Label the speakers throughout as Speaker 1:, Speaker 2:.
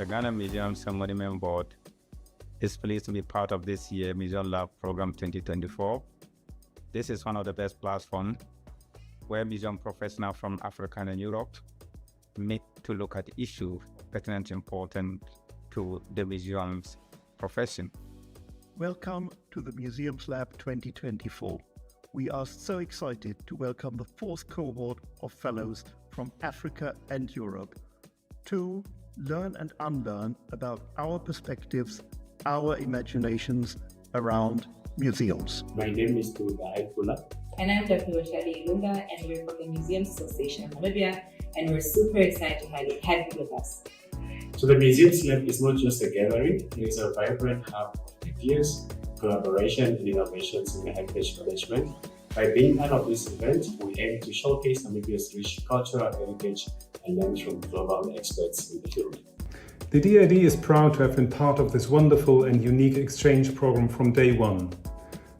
Speaker 1: The Ghana Museums and Monument Board is pleased to be part of this year's MuseumsLab Program 2024. This is one of the best platforms where museum professionals from Africa and Europe meet to look at issues pertinent and important to the museum's profession.
Speaker 2: Welcome to the MuseumsLab 2024. We are so excited to welcome the fourth cohort of fellows from Africa and Europe to learn and unlearn about our perspectives, our imaginations around museums.
Speaker 3: My name is DAAD.
Speaker 4: And I'm Dr. Roshali Ilunga, and we're from the Museums Association of Namibia, and we're super excited to have you with us.
Speaker 3: So the MuseumsLab is not just a gathering, it is a vibrant hub of ideas, collaboration, and innovations in heritage management. By being part of this event, we aim to showcase Namibia's rich cultural heritage and learn from global experts in the field.
Speaker 5: The DAAD is proud to have been part of this wonderful and unique exchange program from day one.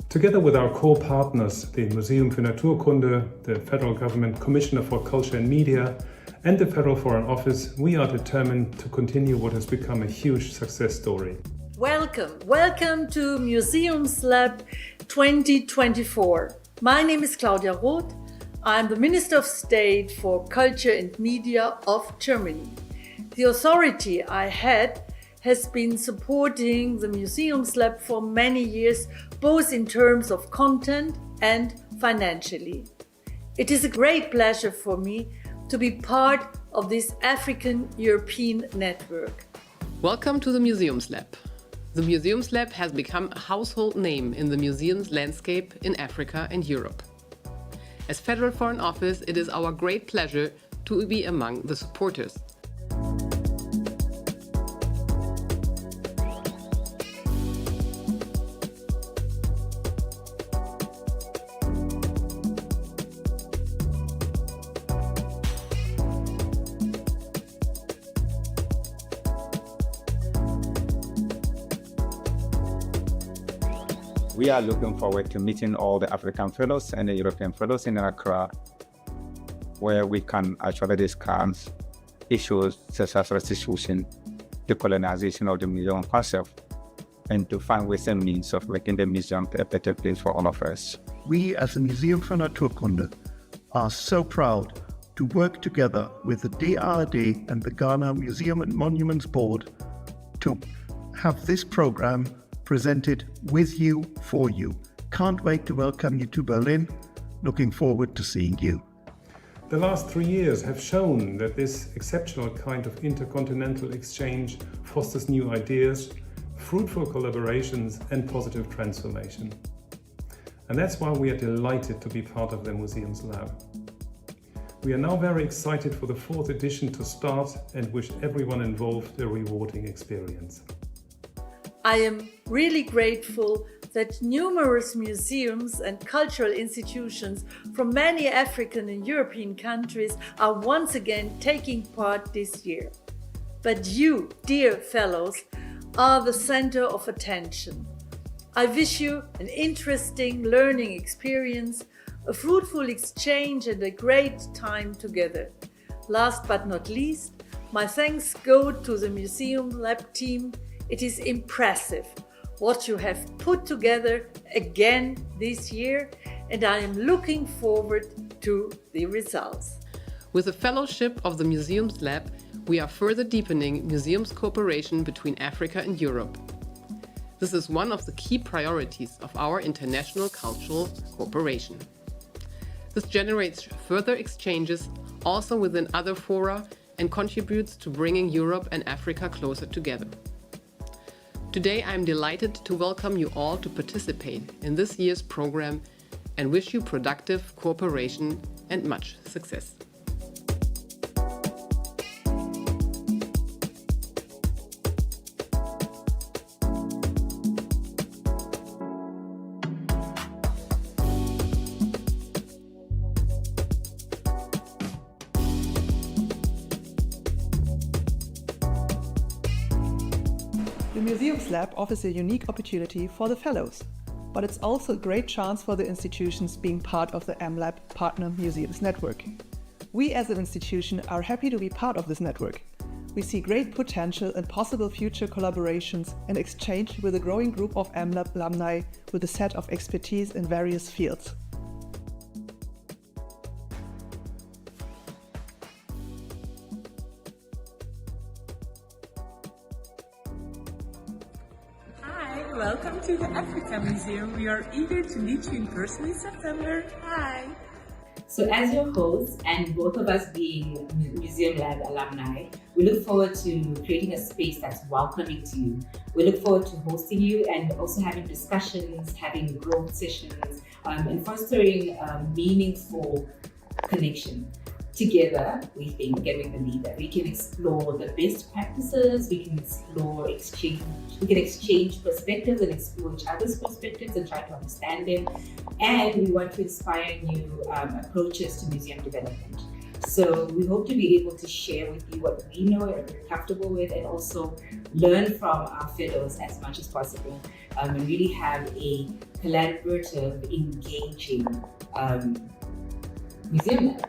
Speaker 5: Together with our core partners, the Museum für Naturkunde, the Federal Government Commissioner for Culture and Media, and the Federal Foreign Office, we are determined to continue what has become a huge success story.
Speaker 6: Welcome to MuseumsLab 2024. My name is Claudia Roth. I'm the Minister of State for Culture and Media of Germany. The authority I had has been supporting the MuseumsLab for many years, both in terms of content and financially. It is a great pleasure for me to be part of this African-European network.
Speaker 7: Welcome to the MuseumsLab. The MuseumsLab has become a household name in the museums landscape in Africa and Europe. As Federal Foreign Office, it is our great pleasure to be among the supporters.
Speaker 1: We are looking forward to meeting all the African fellows and the European fellows in Accra, where we can actually discuss issues such as restitution, decolonization of the museum concept, and to find ways and means of making the museum a better place for all of us.
Speaker 2: We as the Museum für Naturkunde are so proud to work together with the DAAD and the Ghana Museum and Monuments Board to have this program presented with you, for you. Can't wait to welcome you to Berlin. Looking forward to seeing you.
Speaker 5: The last 3 years have shown that this exceptional kind of intercontinental exchange fosters new ideas, fruitful collaborations, and positive transformation. And that's why we are delighted to be part of the MuseumsLab. We are now very excited for the 4th edition to start and wish everyone involved a rewarding experience.
Speaker 6: I am really grateful that numerous museums and cultural institutions from many African and European countries are once again taking part this year. But you, dear fellows, are the center of attention. I wish you an interesting learning experience, a fruitful exchange, and a great time together. Last but not least, my thanks go to the MuseumsLab team. It is impressive what you have put together again this year, and I am looking forward to the results.
Speaker 7: With the fellowship of the MuseumsLab, we are further deepening museums cooperation between Africa and Europe. This is one of the key priorities of our international cultural cooperation. This generates further exchanges also within other fora and contributes to bringing Europe and Africa closer together. Today, I am delighted to welcome you all to participate in this year's program and wish you productive cooperation and much success.
Speaker 8: The MuseumsLab offers a unique opportunity for the fellows, but it's also a great chance for the institutions being part of the MLab Partner Museums Network. We as an institution are happy to be part of this network. We see great potential and possible future collaborations and exchange with a growing group of MLab alumni with a set of expertise in various fields.
Speaker 9: Hi, welcome to the Africa Museum. We are eager to meet you in person in September. Hi!
Speaker 4: So as your hosts, and both of us being MuseumsLab alumni, we look forward to creating a space that's welcoming to you. We look forward to hosting you and also having discussions, having growth sessions, and fostering meaningful connection. Together, we think and we believe that we can explore the best practices, we can exchange perspectives and explore each other's perspectives and try to understand them. And we want to inspire new approaches to museum development. So we hope to be able to share with you what we know and we're comfortable with, and also learn from our fellows as much as possible, and really have a collaborative, engaging museum lab.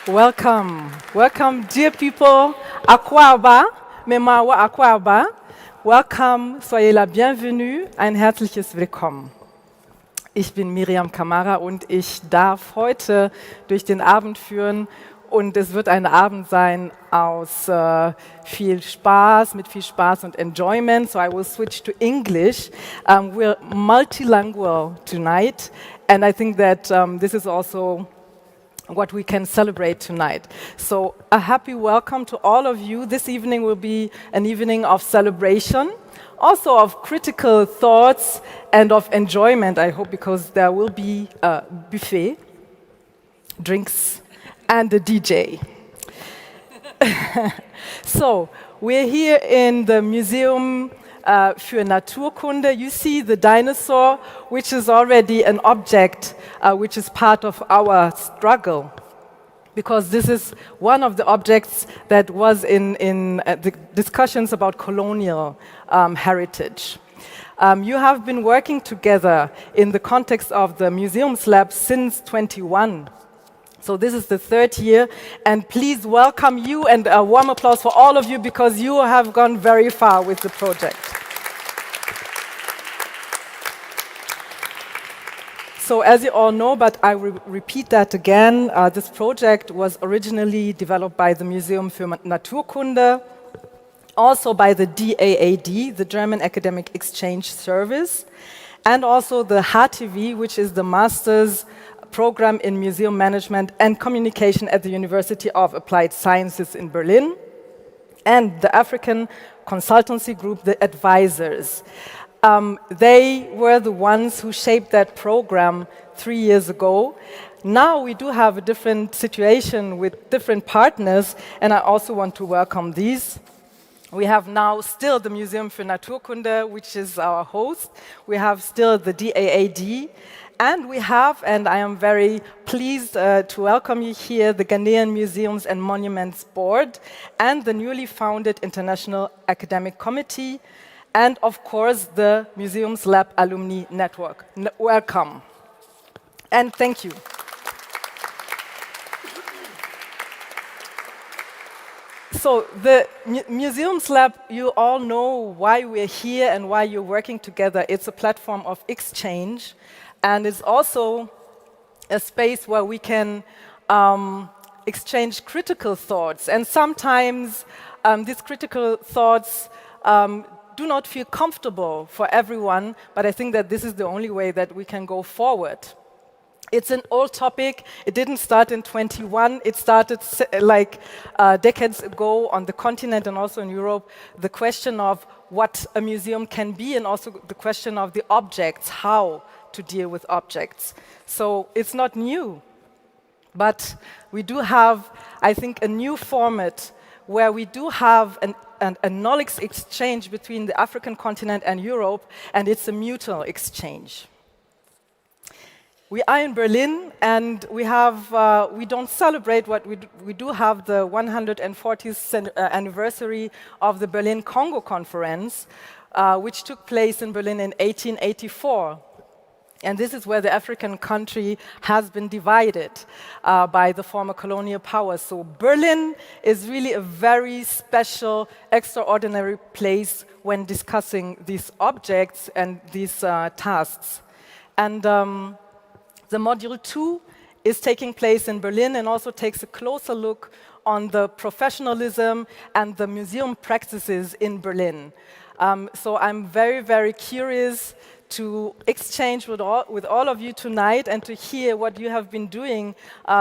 Speaker 10: Welcome, welcome, dear people. Akwaba, Memawa Akwaba. Welcome, soyez la bienvenue, ein herzliches Willkommen. Ich bin Miriam Kamara und ich darf heute durch den Abend führen, und es wird ein Abend sein aus viel Spaß, mit viel Spaß und Enjoyment. So I will switch to English. We're multilingual tonight, and I think that this is also what we can celebrate tonight. So a happy welcome to all of you. This evening will be an evening of celebration, also of critical thoughts and of enjoyment, I hope, because there will be a buffet, drinks, and a DJ. So we're here in the Museum für Naturkunde. You see the dinosaur, which is already an object which is part of our struggle, because this is one of the objects that was in the discussions about colonial heritage. You have been working together in the context of the MuseumsLab since 21. So this is the third year, and please welcome you, and a warm applause for all of you, because you have gone very far with the project. So as you all know, but I will repeat that again, this project was originally developed by the Museum für Naturkunde, also by the DAAD, the German Academic Exchange Service, and also the HTV, which is the Master's Program in Museum Management and Communication at the University of Applied Sciences in Berlin, and the African consultancy group, the Advisors. They were the ones who shaped that program 3 years ago. Now we do have a different situation with different partners, and I also want to welcome these. We have now still the Museum für Naturkunde, which is our host. We have still the DAAD. And we have, and I am very pleased to welcome you here, the Ghanaian Museums and Monuments Board and the newly founded International Academic Committee, and of course the MuseumsLab Alumni Network. Welcome. And thank you. So the MuseumsLab, you all know why we're here and why you're working together. It's a platform of exchange. And it's also a space where we can exchange critical thoughts. And sometimes these critical thoughts do not feel comfortable for everyone, but I think that this is the only way that we can go forward. It's an old topic. It didn't start in 21. It started like decades ago on the continent and also in Europe. The question of what a museum can be, and also the question of the objects, how to deal with objects. So it's not new. But we do have, I think, a new format where we do have a knowledge exchange between the African continent and Europe, and it's a mutual exchange. We are in Berlin, and we don't celebrate what we do have the 140th anniversary of the Berlin Congo Conference, which took place in Berlin in 1884. And this is where the African country has been divided by the former colonial powers. So Berlin is really a very special, extraordinary place when discussing these objects and these tasks. And the module 2 is taking place in Berlin and also takes a closer look on the professionalism and the museum practices in Berlin. So I'm very, very curious to exchange with all of you tonight and to hear what you have been doing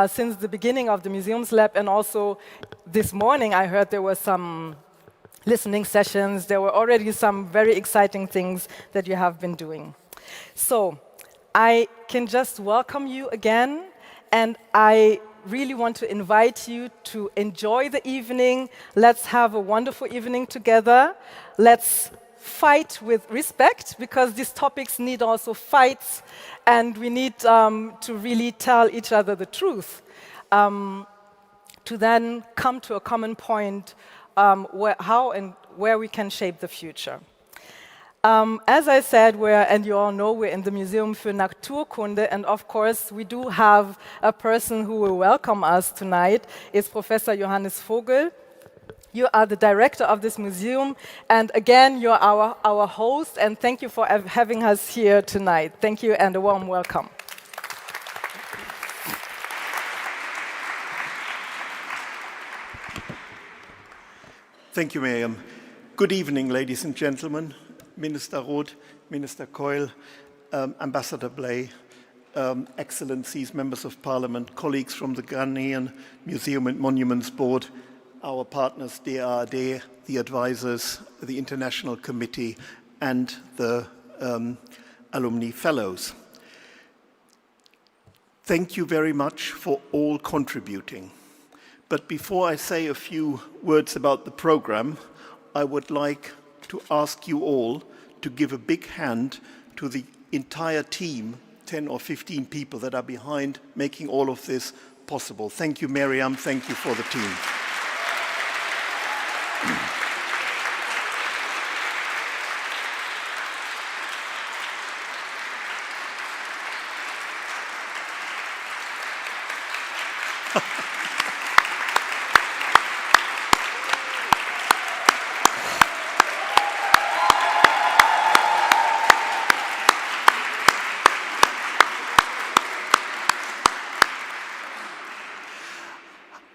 Speaker 10: since the beginning of the Museums Lab. And also this morning I heard there were some listening sessions. There were already some very exciting things that you have been doing. So I can just welcome you again, and I really want to invite you to enjoy the evening. Let's have a wonderful evening together. Let's fight with respect, because these topics need also fights, and we need to really tell each other the truth to then come to a common point how and where we can shape the future. As I said, and you all know, we're in the Museum für Naturkunde, and of course we do have a person who will welcome us tonight. It's Professor Johannes Vogel. You are the director of this museum, and again, you're our host, and thank you for having us here tonight. Thank you, and a warm welcome.
Speaker 2: Thank you, Miriam. Good evening, ladies and gentlemen. Minister Roth, Minister Keul, Ambassador Bley, Excellencies, Members of Parliament, colleagues from the Ghanaian Museum and Monuments Board, our partners, DAAD, the advisors, the International Committee, and the Alumni Fellows. Thank you very much for all contributing. But before I say a few words about the program, I would like to ask you all to give a big hand to the entire team, 10 or 15 people that are behind making all of this possible. Thank you, Miriam. Thank you for the team.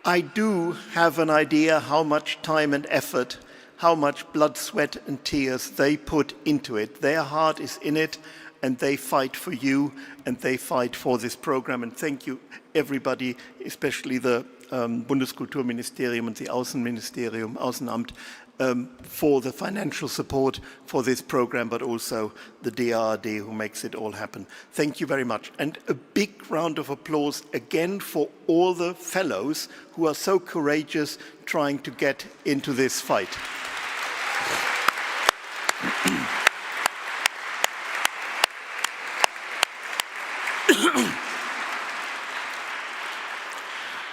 Speaker 2: I do have an idea how much time and effort, how much blood, sweat, and tears they put into it. Their heart is in it, and they fight for you, and they fight for this program. And thank you, everybody, especially the Bundeskulturministerium and the Außenamt, for the financial support for this program, but also the DAAD who makes it all happen. Thank you very much. And a big round of applause again for all the fellows who are so courageous trying to get into this fight.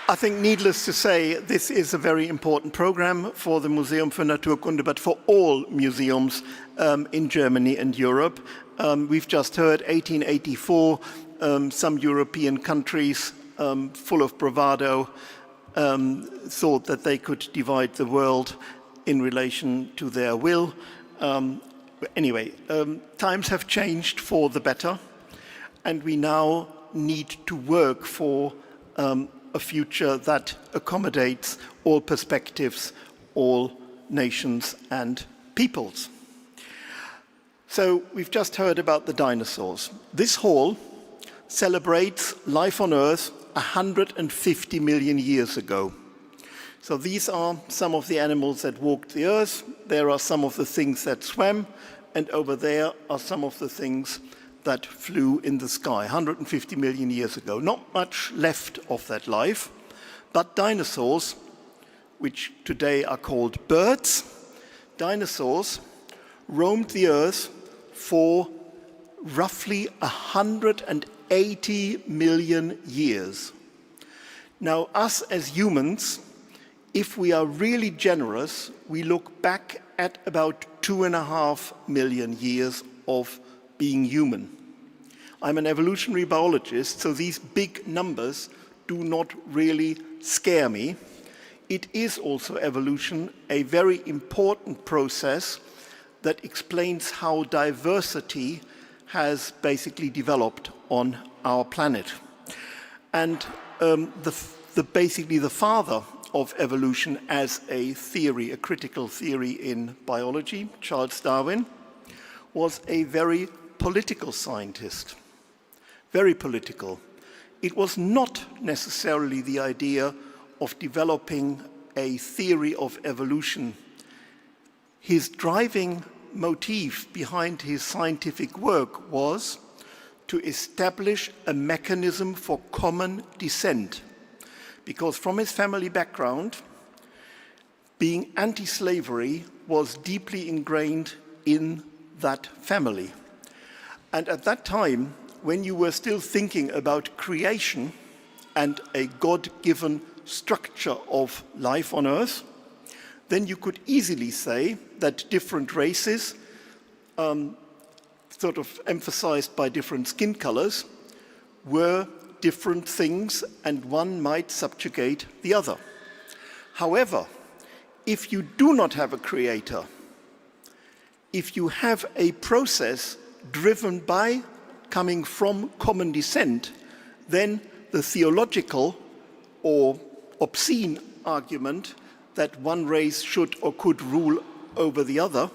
Speaker 2: I think, needless to say, this is a very important program for the Museum für Naturkunde, but for all museums in Germany and Europe. We've just heard 1884, some European countries full of bravado thought that they could divide the world in relation to their will. Anyway, times have changed for the better, and we now need to work for a future that accommodates all perspectives, all nations and peoples. So we've just heard about the dinosaurs. This hall celebrates life on Earth 150 million years ago. So these are some of the animals that walked the Earth. There are some of the things that swam, and over there are some of the things that flew in the sky 150 million years ago. Not much left of that life, but dinosaurs, which today are called birds, dinosaurs roamed the earth for roughly 180 million years. Now, us as humans, if we are really generous, we look back at about 2.5 million years of being human. I'm an evolutionary biologist, so these big numbers do not really scare me. It is also evolution, a very important process that explains how diversity has basically developed on our planet. And basically the father of evolution as a theory, a critical theory in biology, Charles Darwin, was a very political scientist, very political. It was not necessarily the idea of developing a theory of evolution. His driving motif behind his scientific work was to establish a mechanism for common descent. Because from his family background, being anti-slavery was deeply ingrained in that family. And at that time, when you were still thinking about creation and a God-given structure of life on Earth, then you could easily say that different races, sort of emphasized by different skin colors, were different things and one might subjugate the other. However, if you do not have a creator, if you have a process driven by coming from common descent, then the theological or obscene argument that one race should or could rule over the other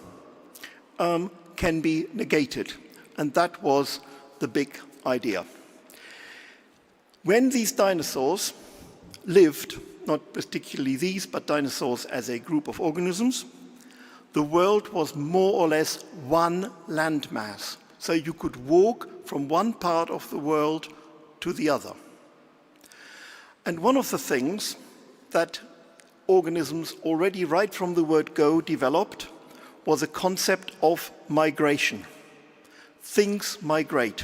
Speaker 2: can be negated. And that was the big idea. When these dinosaurs lived, not particularly these, but dinosaurs as a group of organisms, the world was more or less one landmass. So you could walk from one part of the world to the other. And one of the things that organisms already right from the word go developed was a concept of migration. Things migrate.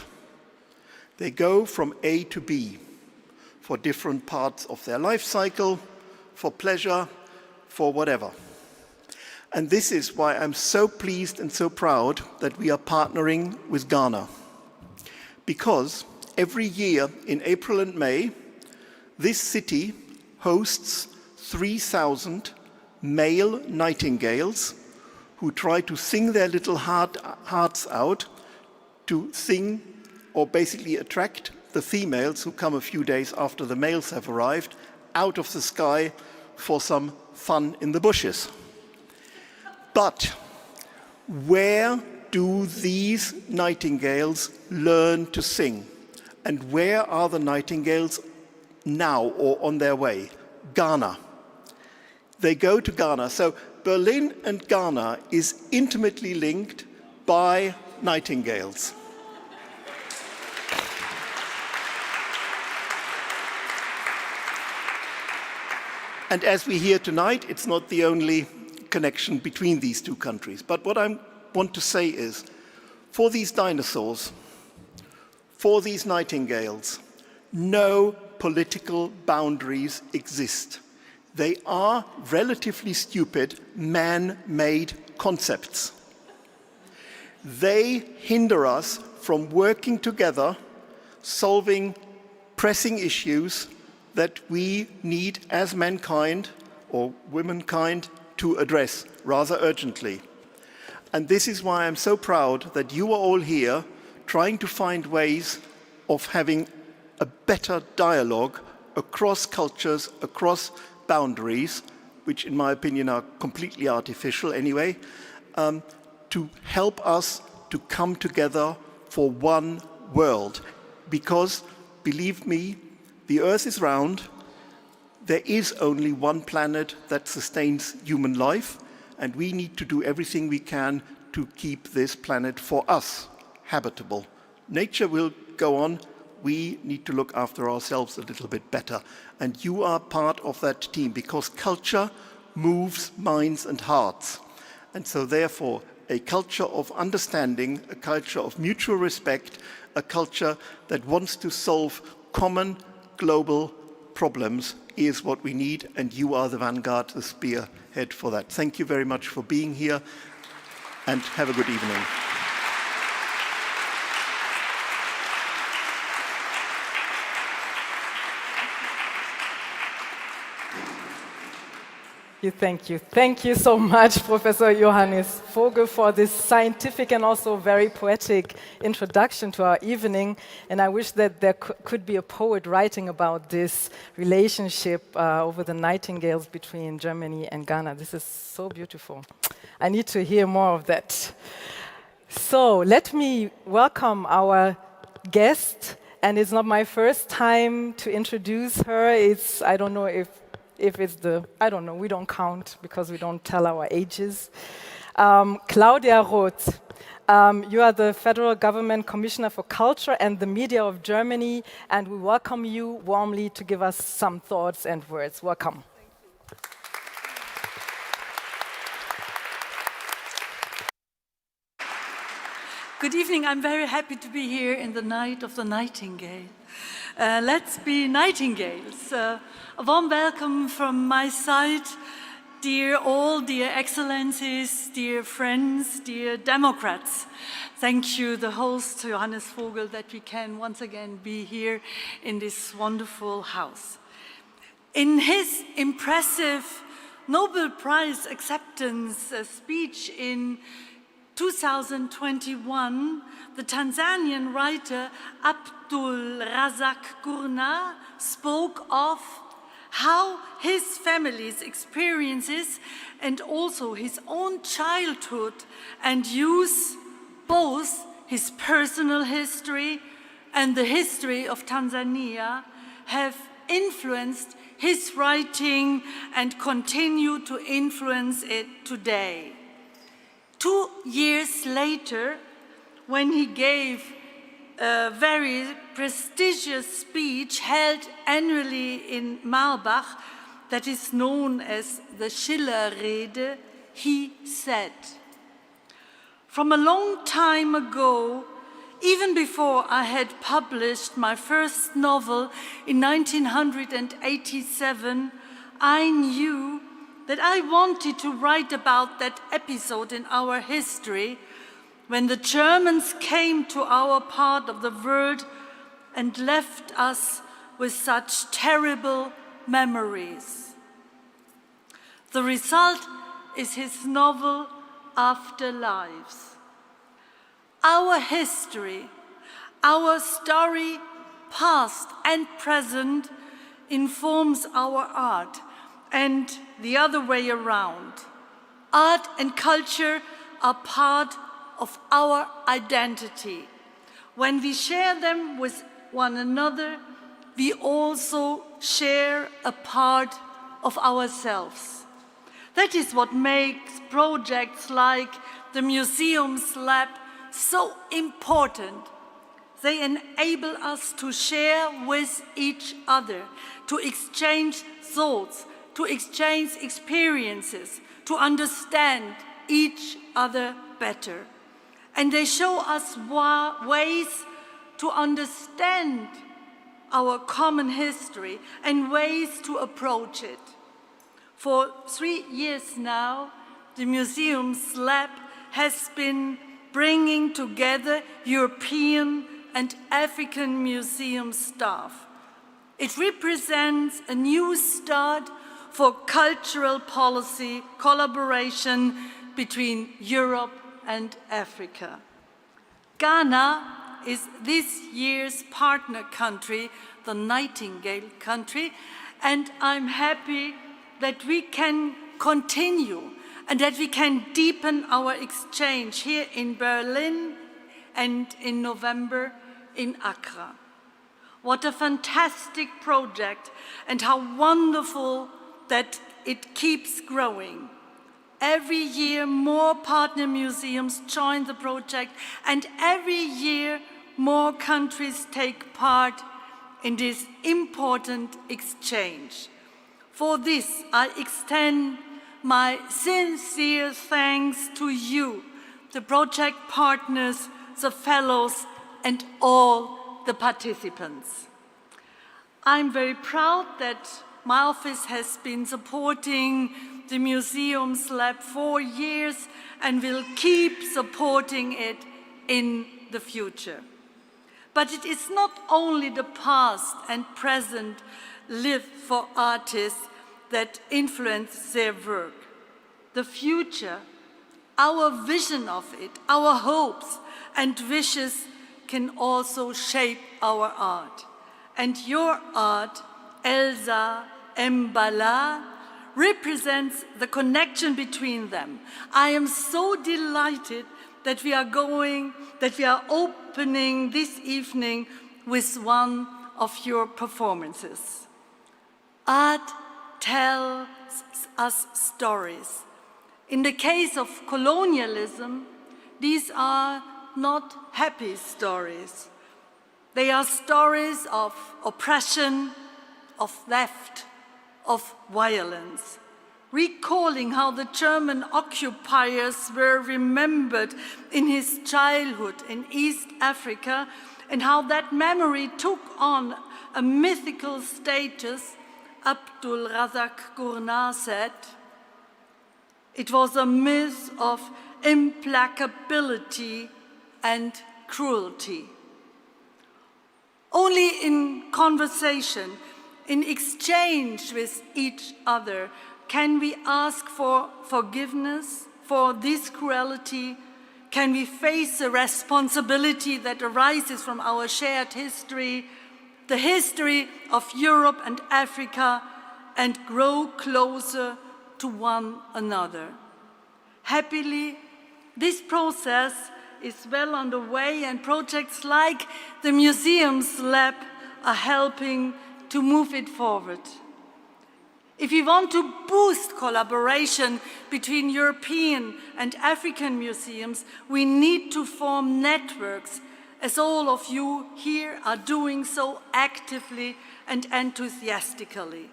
Speaker 2: They go from A to B for different parts of their life cycle, for pleasure, for whatever. And this is why I'm so pleased and so proud that we are partnering with Ghana. Because every year in April and May, this city hosts 3,000 male nightingales who try to sing their little hearts out to sing or basically attract the females who come a few days after the males have arrived out of the sky for some fun in the bushes. But where do these nightingales learn to sing? And where are the nightingales now or on their way? Ghana. They go to Ghana. So Berlin and Ghana is intimately linked by nightingales. And as we hear tonight, it's not the only connection between these two countries. But what I want to say is, for these dinosaurs, for these nightingales, no political boundaries exist. They are relatively stupid, man-made concepts. They hinder us from working together, solving pressing issues that we need as mankind or womankind to address rather urgently. And this is why I'm so proud that you are all here trying to find ways of having a better dialogue across cultures, across boundaries, which in my opinion are completely artificial anyway, to help us to come together for one world. Because, believe me, the Earth is round. There is only one planet that sustains human life, and we need to do everything we can to keep this planet for us habitable, nature will go on. We need to look after ourselves a little bit better. And you are part of that team, because culture moves minds and hearts. And so therefore, a culture of understanding, a culture of mutual respect, a culture that wants to solve common global problems is what we need, and you are the vanguard, the spearhead for that. Thank you very much for being here, and have a good evening.
Speaker 10: Thank you. Thank you so much, Professor Johannes Vogel, for this scientific and also very poetic introduction to our evening. And I wish that there could be a poet writing about this relationship over the nightingales between Germany and Ghana. This is so beautiful. I need to hear more of that. So let me welcome our guest. And it's not my first time to introduce her. I don't know if it's I don't know, we don't count because we don't tell our ages. Claudia Roth, you are the Federal Government Commissioner for Culture and the Media of Germany, and we welcome you warmly to give us some thoughts and words. Welcome.
Speaker 6: Good evening. I'm very happy to be here in the night of the nightingale. Let's be nightingales. A warm welcome from my side, dear excellencies, dear friends, dear Democrats. Thank you, the host, Johannes Vogel, that we can once again be here in this wonderful house. In his impressive Nobel Prize acceptance speech in 2021, the Tanzanian writer Abdul Razak Gurnah spoke of how his family's experiences and also his own childhood and youth, both his personal history and the history of Tanzania, have influenced his writing and continue to influence it today. 2 years later, when he gave a very prestigious speech held annually in Marbach that is known as the Schiller-Rede, he said, "From a long time ago, even before I had published my first novel in 1987, I knew that I wanted to write about that episode in our history when the Germans came to our part of the world and left us with such terrible memories." The result is his novel Afterlives. Our history, our story, past and present, informs our art, and the other way around. Art and culture are part of our identity. When we share them with one another, we also share a part of ourselves. That is what makes projects like the TheMuseumsLab so important. They enable us to share with each other, to exchange thoughts, to exchange experiences, to understand each other better. And they show us ways to understand our common history and ways to approach it. For 3 years now, the TheMuseumsLab has been bringing together European and African museum staff. It represents a new start for cultural policy collaboration between Europe and Africa. Ghana is this year's partner country, the Nightingale country, and I'm happy that we can continue and that we can deepen our exchange here in Berlin and in November in Accra. What a fantastic project, and how wonderful that it keeps growing. Every year more partner museums join the project, and every year more countries take part in this important exchange. For this, I extend my sincere thanks to you, the project partners, the fellows, and all the participants. I'm very proud that my office has been supporting the MuseumsLab for years and will keep supporting it in the future. But it is not only the past and present live for artists that influence their work. The future, our vision of it, our hopes and wishes can also shape our art. And your art, Elsa Mbala, represents the connection between them. I am so delighted that we are opening this evening with one of your performances. Art tells us stories. In the case of colonialism, these are not happy stories. They are stories of oppression, of theft, of violence, recalling how the German occupiers were remembered in his childhood in East Africa and how that memory took on a mythical status. Abdul Razak Gurnah said, "It was a myth of implacability and cruelty." Only in conversation, in exchange with each other, can we ask for forgiveness for this cruelty? Can we face the responsibility that arises from our shared history, the history of Europe and Africa, and grow closer to one another? Happily, this process is well underway, and projects like the MuseumsLab are helping to move it forward. If we want to boost collaboration between European and African museums, we need to form networks, as all of you here are doing so actively and enthusiastically.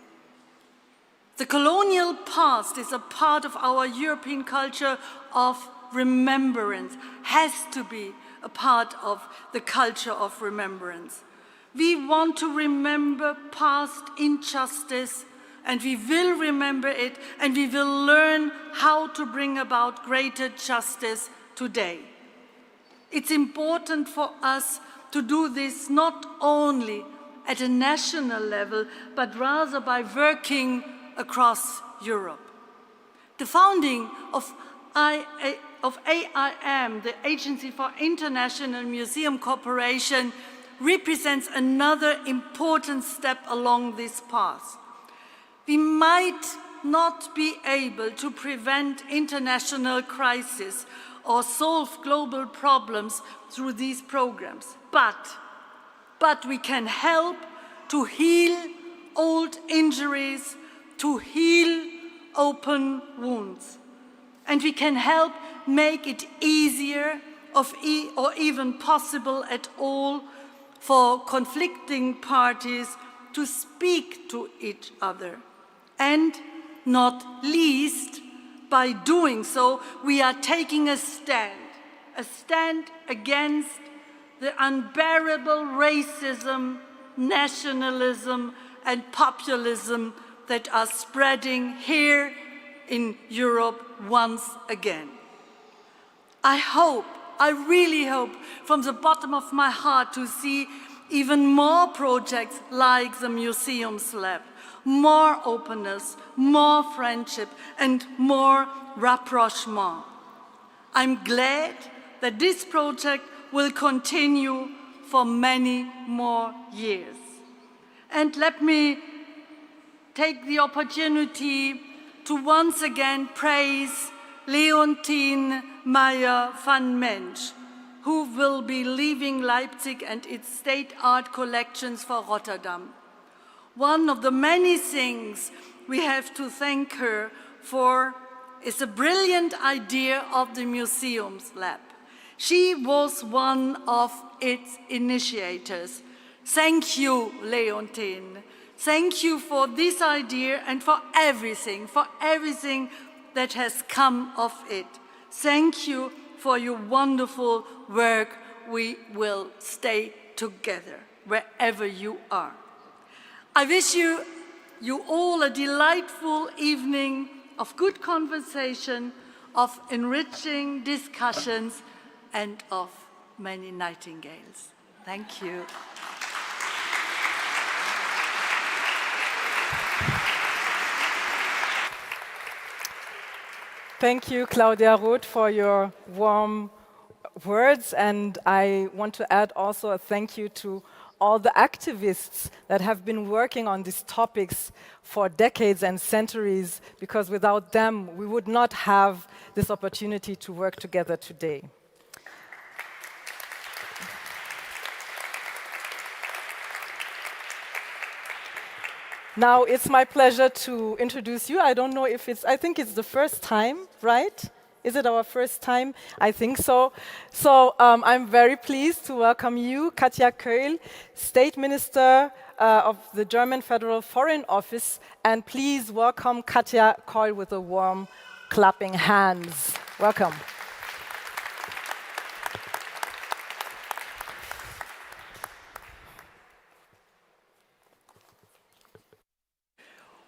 Speaker 6: The colonial past is a part of our European culture of remembrance, has to be a part of the culture of remembrance. We want to remember past injustice, and we will remember it, and we will learn how to bring about greater justice today. It's important for us to do this not only at a national level, but rather by working across Europe. The founding of AIM, the Agency for International Museum Cooperation, represents another important step along this path. We might not be able to prevent international crises or solve global problems through these programs, but we can help to heal old injuries, to heal open wounds. And we can help make it easier or even possible at all for conflicting parties to speak to each other. And not least, by doing so, we are taking a stand against the unbearable racism, nationalism, and populism that are spreading here in Europe once again. I really hope from the bottom of my heart to see even more projects like the MuseumsLab, more openness, more friendship, and more rapprochement. I'm glad that this project will continue for many more years. And let me take the opportunity to once again praise Leontine Meyer van Mensch, who will be leaving Leipzig and its state art collections for Rotterdam. One of the many things we have to thank her for is the brilliant idea of the MuseumsLab. She was one of its initiators. Thank you, Leontine. Thank you for this idea and for everything that has come of it. Thank you for your wonderful work. We will stay together wherever you are. I wish you all a delightful evening of good conversation, of enriching discussions, and of many nightingales. Thank you.
Speaker 10: Thank you, Claudia Roth, for your warm words. And I want to add also a thank you to all the activists that have been working on these topics for decades and centuries, because without them, we would not have this opportunity to work together today. Now it's my pleasure to introduce you. I don't know if I think it's the first time, right? Is it our first time? I think so. So I'm very pleased to welcome you, Katja Köhl, State Minister of the German Federal Foreign Office. And please welcome Katja Köhl with a warm clapping hands. Welcome.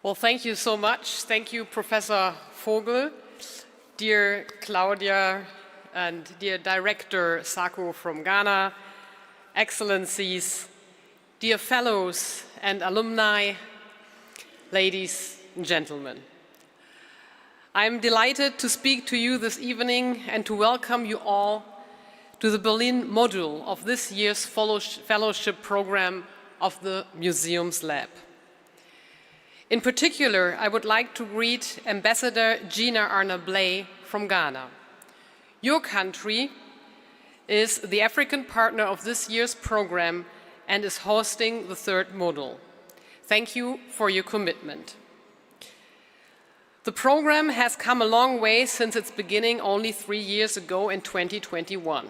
Speaker 11: Well, thank you so much. Thank you, Professor Vogel, dear Claudia, and dear Director Sako from Ghana, Excellencies, dear fellows and alumni, ladies and gentlemen. I'm delighted to speak to you this evening and to welcome you all to the Berlin module of this year's fellowship program of the MuseumsLab. In particular, I would like to greet Ambassador Gina Arna-Blay from Ghana. Your country is the African partner of this year's program and is hosting the third module. Thank you for your commitment. The program has come a long way since its beginning only 3 years ago in 2021.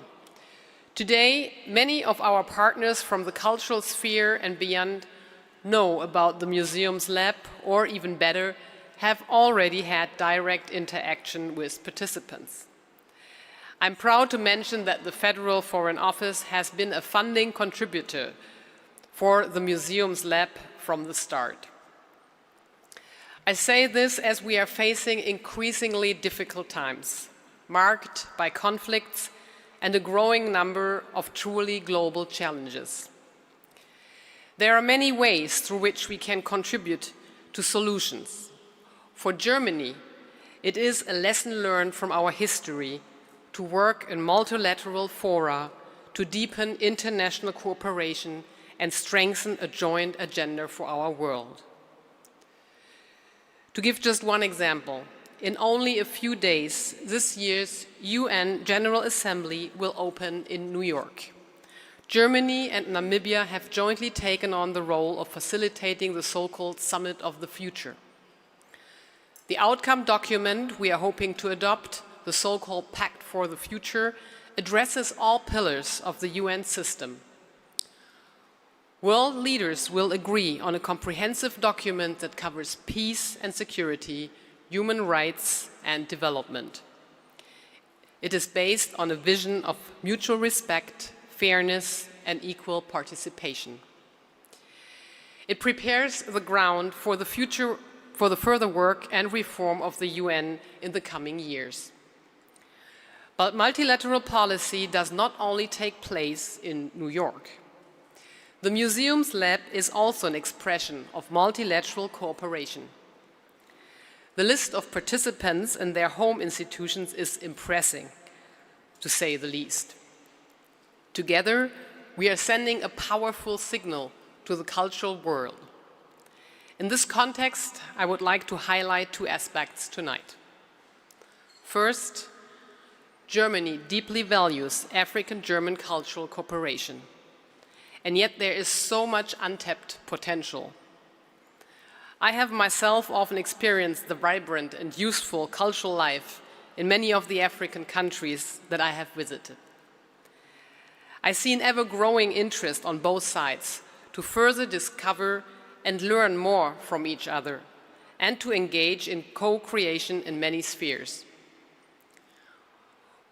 Speaker 11: Today, many of our partners from the cultural sphere and beyond know about the MuseumsLab, or even better, have already had direct interaction with participants. I'm proud to mention that the Federal Foreign Office has been a funding contributor for the MuseumsLab from the start. I say this as we are facing increasingly difficult times, marked by conflicts and a growing number of truly global challenges. There are many ways through which we can contribute to solutions. For Germany, it is a lesson learned from our history to work in multilateral fora to deepen international cooperation and strengthen a joint agenda for our world. To give just one example, in only a few days, this year's UN General Assembly will open in New York. Germany and Namibia have jointly taken on the role of facilitating the so-called Summit of the Future. The outcome document we are hoping to adopt, the so-called Pact for the Future, addresses all pillars of the UN system. World leaders will agree on a comprehensive document that covers peace and security, human rights and development. It is based on a vision of mutual respect, fairness and equal participation. It prepares the ground for the further work and reform of the UN in the coming years. But multilateral policy does not only take place in New York. The MuseumsLab is also an expression of multilateral cooperation. The list of participants and their home institutions is impressive, to say the least. Together, we are sending a powerful signal to the cultural world. In this context, I would like to highlight two aspects tonight. First, Germany deeply values African-German cultural cooperation, and yet there is so much untapped potential. I have myself often experienced the vibrant and useful cultural life in many of the African countries that I have visited. I see an ever-growing interest on both sides to further discover and learn more from each other and to engage in co-creation in many spheres.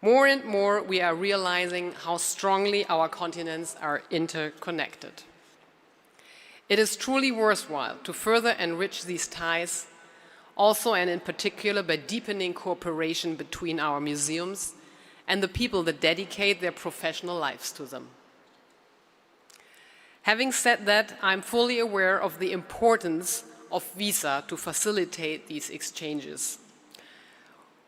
Speaker 11: More and more, we are realizing how strongly our continents are interconnected. It is truly worthwhile to further enrich these ties, also and in particular by deepening cooperation between our museums and the people that dedicate their professional lives to them. Having said that, I'm fully aware of the importance of visa to facilitate these exchanges.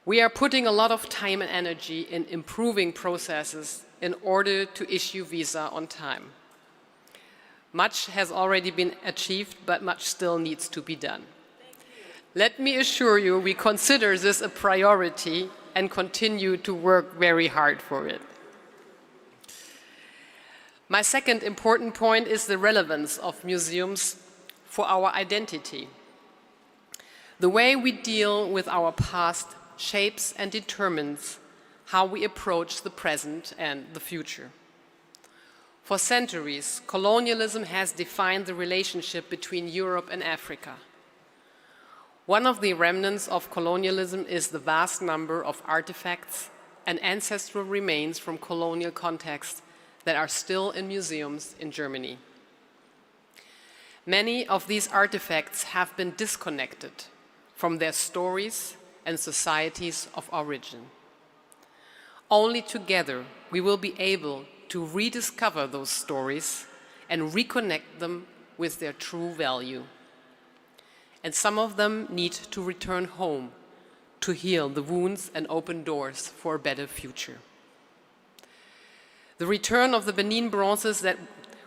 Speaker 11: We are putting a lot of time and energy in improving processes in order to issue visa on time. Much has already been achieved, but much still needs to be done. Let me assure you, we consider this a priority and continue to work very hard for it. My second important point is the relevance of museums for our identity. The way we deal with our past shapes and determines how we approach the present and the future. For centuries, colonialism has defined the relationship between Europe and Africa. One of the remnants of colonialism is the vast number of artifacts and ancestral remains from colonial contexts that are still in museums in Germany. Many of these artifacts have been disconnected from their stories and societies of origin. Only together we will be able to rediscover those stories and reconnect them with their true value. And some of them need to return home to heal the wounds and open doors for a better future. The return of the Benin bronzes that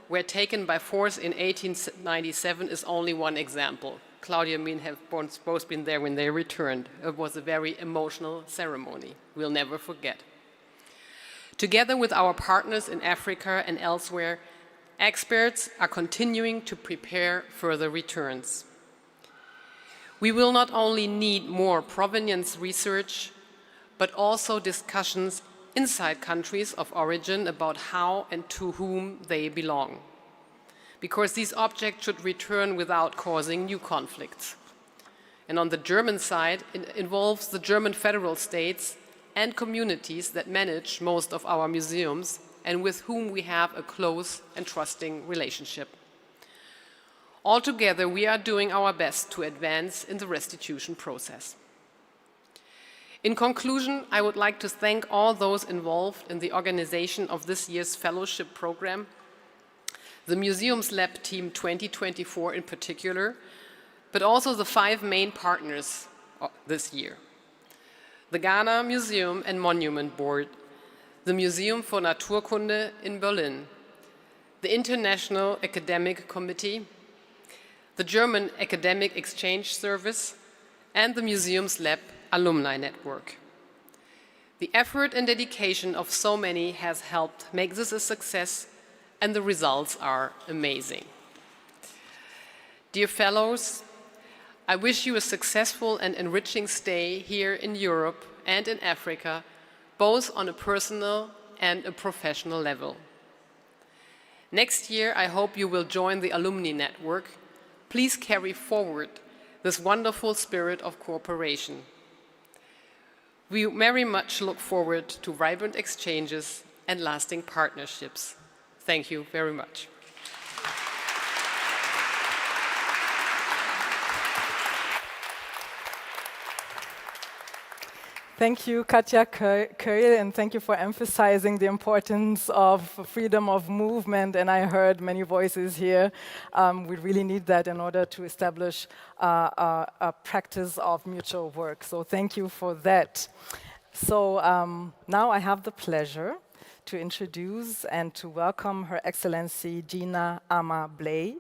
Speaker 11: were taken by force in 1897 is only one example. Claudia and me have both been there when they returned. It was a very emotional ceremony. We'll never forget. Together with our partners in Africa and elsewhere, experts are continuing to prepare further returns. We will not only need more provenance research, but also discussions inside countries of origin about how and to whom they belong, because these objects should return without causing new conflicts. And on the German side, it involves the German federal states and communities that manage most of our museums and with whom we have a close and trusting relationship. Altogether, we are doing our best to advance in the restitution process. In conclusion, I would like to thank all those involved in the organization of this year's fellowship program, the MuseumsLab Team 2024 in particular, but also the 5 main partners this year: the Ghana Museum and Monument Board, the Museum für Naturkunde in Berlin, the International Academic Committee, the German Academic Exchange Service, and the MuseumsLab Alumni Network. The effort and dedication of so many has helped make this a success, and the results are amazing. Dear fellows, I wish you a successful and enriching stay here in Europe and in Africa, both on a personal and a professional level. Next year, I hope you will join the Alumni Network. Please carry forward this wonderful spirit of cooperation. We very much look forward to vibrant exchanges and lasting partnerships. Thank you very much.
Speaker 10: Thank you, Katja Köhl, and thank you for emphasizing the importance of freedom of movement. And I heard many voices here. We really need that in order to establish a practice of mutual work. So thank you for that. So now I have the pleasure to introduce and to welcome Her Excellency Gina Ama-Bley,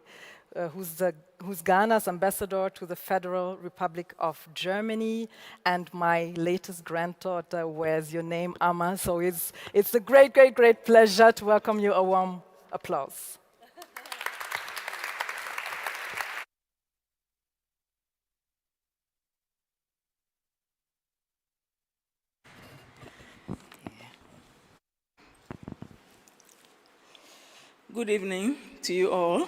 Speaker 10: who's Ghana's ambassador to the Federal Republic of Germany, and my latest granddaughter wears your name, Ama. So it's a great, great, great pleasure to welcome you. A warm applause.
Speaker 12: Good evening to you all.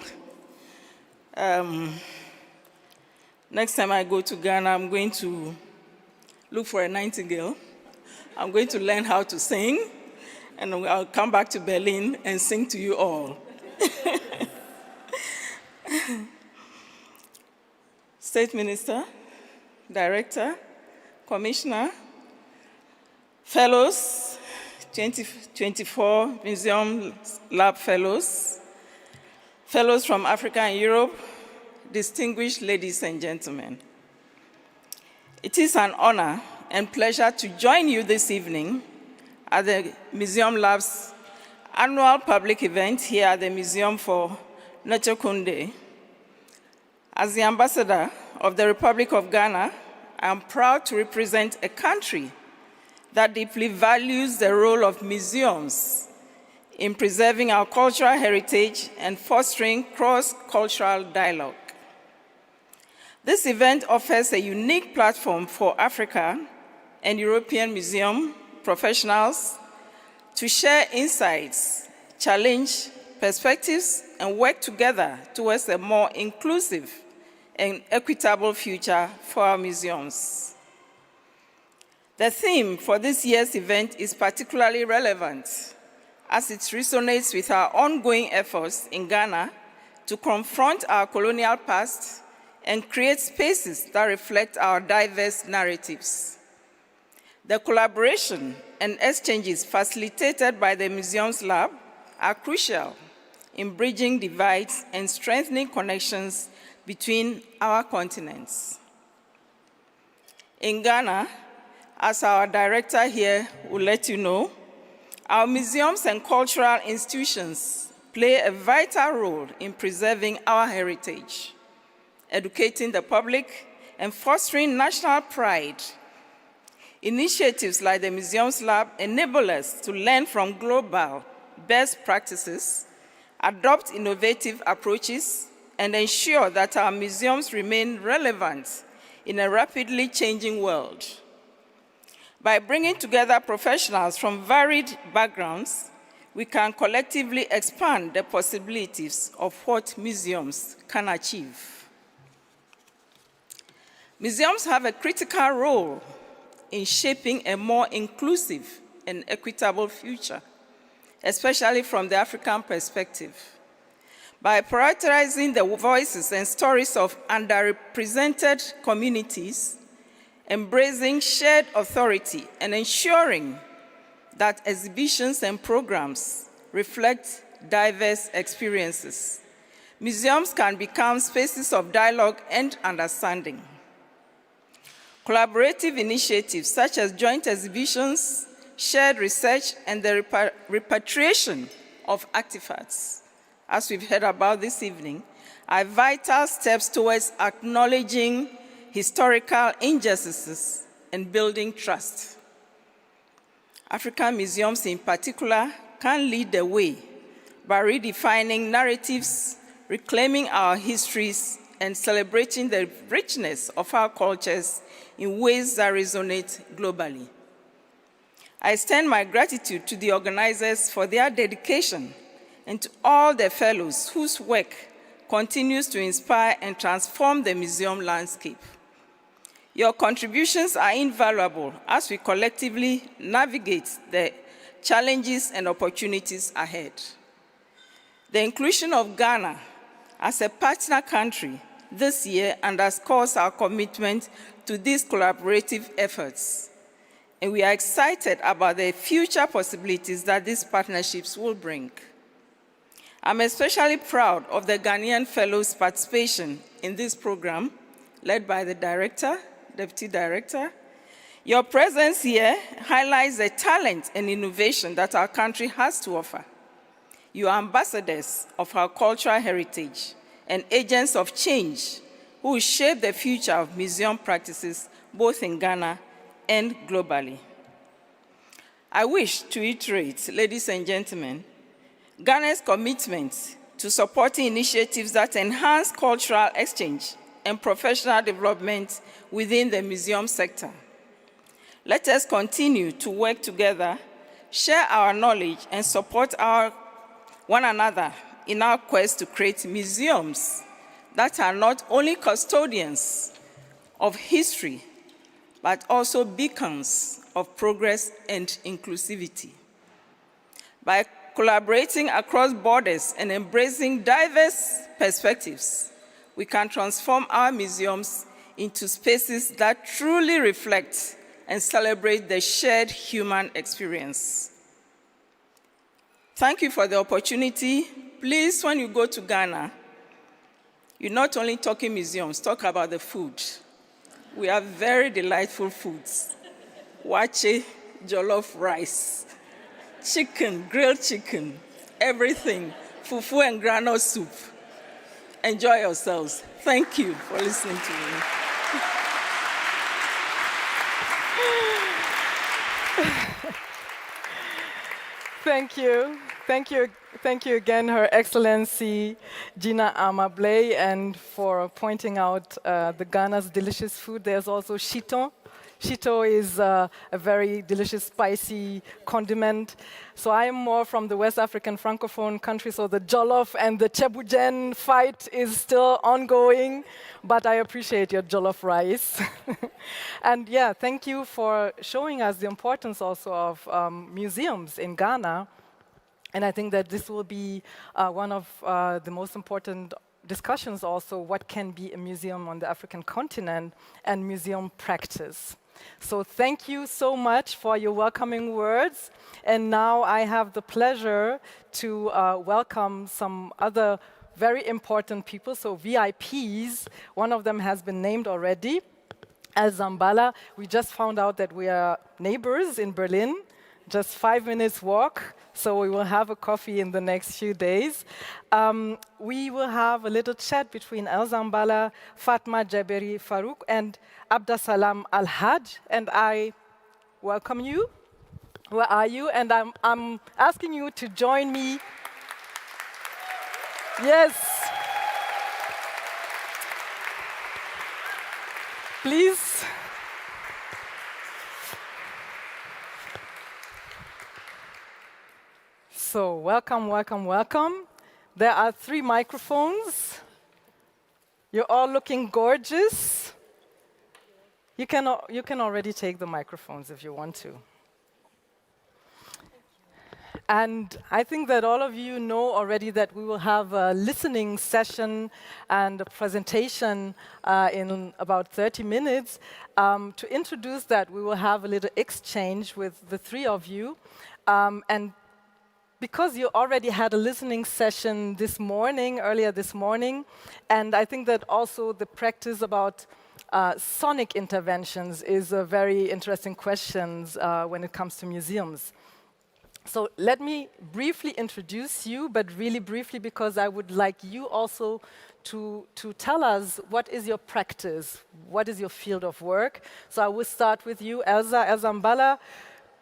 Speaker 12: Next time I go to Ghana, I'm going to look for a nightingale. I'm going to learn how to sing, and I'll come back to Berlin and sing to you all. State Minister, Director, Commissioner, Fellows, 2024 Museum Lab Fellows, Fellows from Africa and Europe, distinguished ladies and gentlemen. It is an honor and pleasure to join you this evening at the Museum Lab's annual public event here at the Museum for Naturkunde. As the ambassador of the Republic of Ghana, I am proud to represent a country that deeply values the role of museums in preserving our cultural heritage and fostering cross-cultural dialogue. This event offers a unique platform for Africa and European museum professionals to share insights, challenge perspectives, and work together towards a more inclusive and equitable future for our museums. The theme for this year's event is particularly relevant as it resonates with our ongoing efforts in Ghana to confront our colonial past and create spaces that reflect our diverse narratives. The collaboration and exchanges facilitated by the Museums Lab are crucial in bridging divides and strengthening connections between our continents. In Ghana, as our director here will let you know, our museums and cultural institutions play a vital role in preserving our heritage, educating the public, and fostering national pride. Initiatives like the Museums Lab enable us to learn from global best practices, adopt innovative approaches, and ensure that our museums remain relevant in a rapidly changing world. By bringing together professionals from varied backgrounds, we can collectively expand the possibilities of what museums can achieve. Museums have a critical role in shaping a more inclusive and equitable future, especially from the African perspective. By prioritizing the voices and stories of underrepresented communities, embracing shared authority, and ensuring that exhibitions and programs reflect diverse experiences, museums can become spaces of dialogue and understanding. Collaborative initiatives such as joint exhibitions, shared research, and the repatriation of artifacts, as we've heard about this evening, are vital steps towards acknowledging historical injustices and building trust. African museums in particular can lead the way by redefining narratives, reclaiming our histories, and celebrating the richness of our cultures in ways that resonate globally. I extend my gratitude to the organizers for their dedication and to all the fellows whose work continues to inspire and transform the museum landscape. Your contributions are invaluable as we collectively navigate the challenges and opportunities ahead. The inclusion of Ghana as a partner country this year underscores our commitment to these collaborative efforts, and we are excited about the future possibilities that these partnerships will bring. I'm especially proud of the Ghanaian Fellows' participation in this program, led by the Director, Deputy Director. Your presence here highlights the talent and innovation that our country has to offer. You are ambassadors of our cultural heritage and agents of change who will shape the future of museum practices both in Ghana and globally. I wish to reiterate, ladies and gentlemen, Ghana's commitment to supporting initiatives that enhance cultural exchange and professional development within the museum sector. Let us continue to work together, share our knowledge, and support one another in our quest to create museums that are not only custodians of history, but also beacons of progress and inclusivity. By collaborating across borders and embracing diverse perspectives, we can transform our museums into spaces that truly reflect and celebrate the shared human experience. Thank you for the opportunity. Please, when you go to Ghana, you're not only talking museums, talk about the food. We have very delightful foods. Wache, jollof rice, chicken, grilled chicken, everything, fufu and granola soup. Enjoy yourselves. Thank you for listening to me.
Speaker 10: Thank you. Thank you. Thank you again, Her Excellency Gina Amablay, and for pointing out the Ghana's delicious food. There's also shito. Shito is a very delicious, spicy condiment. So I am more from the West African Francophone country, so the jollof and the chebujen fight is still ongoing, but I appreciate your jollof rice. And yeah, thank you for showing us the importance also of museums in Ghana. And I think that this will be one of the most important discussions also, what can be a museum on the African continent and museum practice. So thank you so much for your welcoming words. And now I have the pleasure to welcome some other very important people, so VIPs. One of them has been named already, El Zambala. We just found out that we are neighbors in Berlin, just 5 minutes walk. So we will have a coffee in the next few days. We will have a little chat between El Zambala, Fatma Jaberi Farouk, and Abdasalam Al-Haj. And I welcome you. Where are you? And I'm asking you to join me. Yes. Please. So welcome, welcome, welcome. There are 3 microphones. You're all looking gorgeous. You can already take the microphones if you want to. And I think that all of you know already that we will have a listening session and a presentation in about 30 minutes. To introduce that, we will have a little exchange with the 3 of you. And because you already had a listening session this morning, earlier this morning, and I think that also the practice about sonic interventions is a very interesting question when it comes to museums. So let me briefly introduce you, but really briefly because I would like you also to tell us what is your practice, what is your field of work. So I will start with you, Elsa Zambala.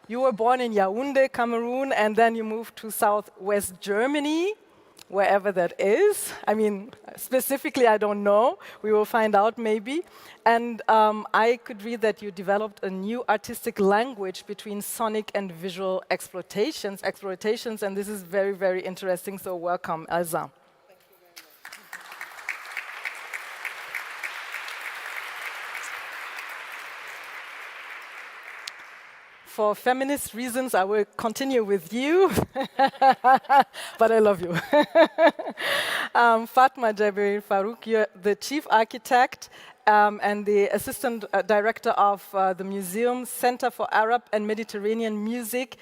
Speaker 10: You were born in Yaoundé, Cameroon, and then you moved to southwest Germany, wherever that is. I mean, specifically, I don't know. We will find out maybe. And I could read that you developed a new artistic language between sonic and visual exploitations, and this is very, very interesting. So welcome, Elsa. For feminist reasons, I will continue with you, but I love you. Fatma Jaberi Farouk, you're the chief architect and the assistant director of the Museum Center for Arab and Mediterranean Music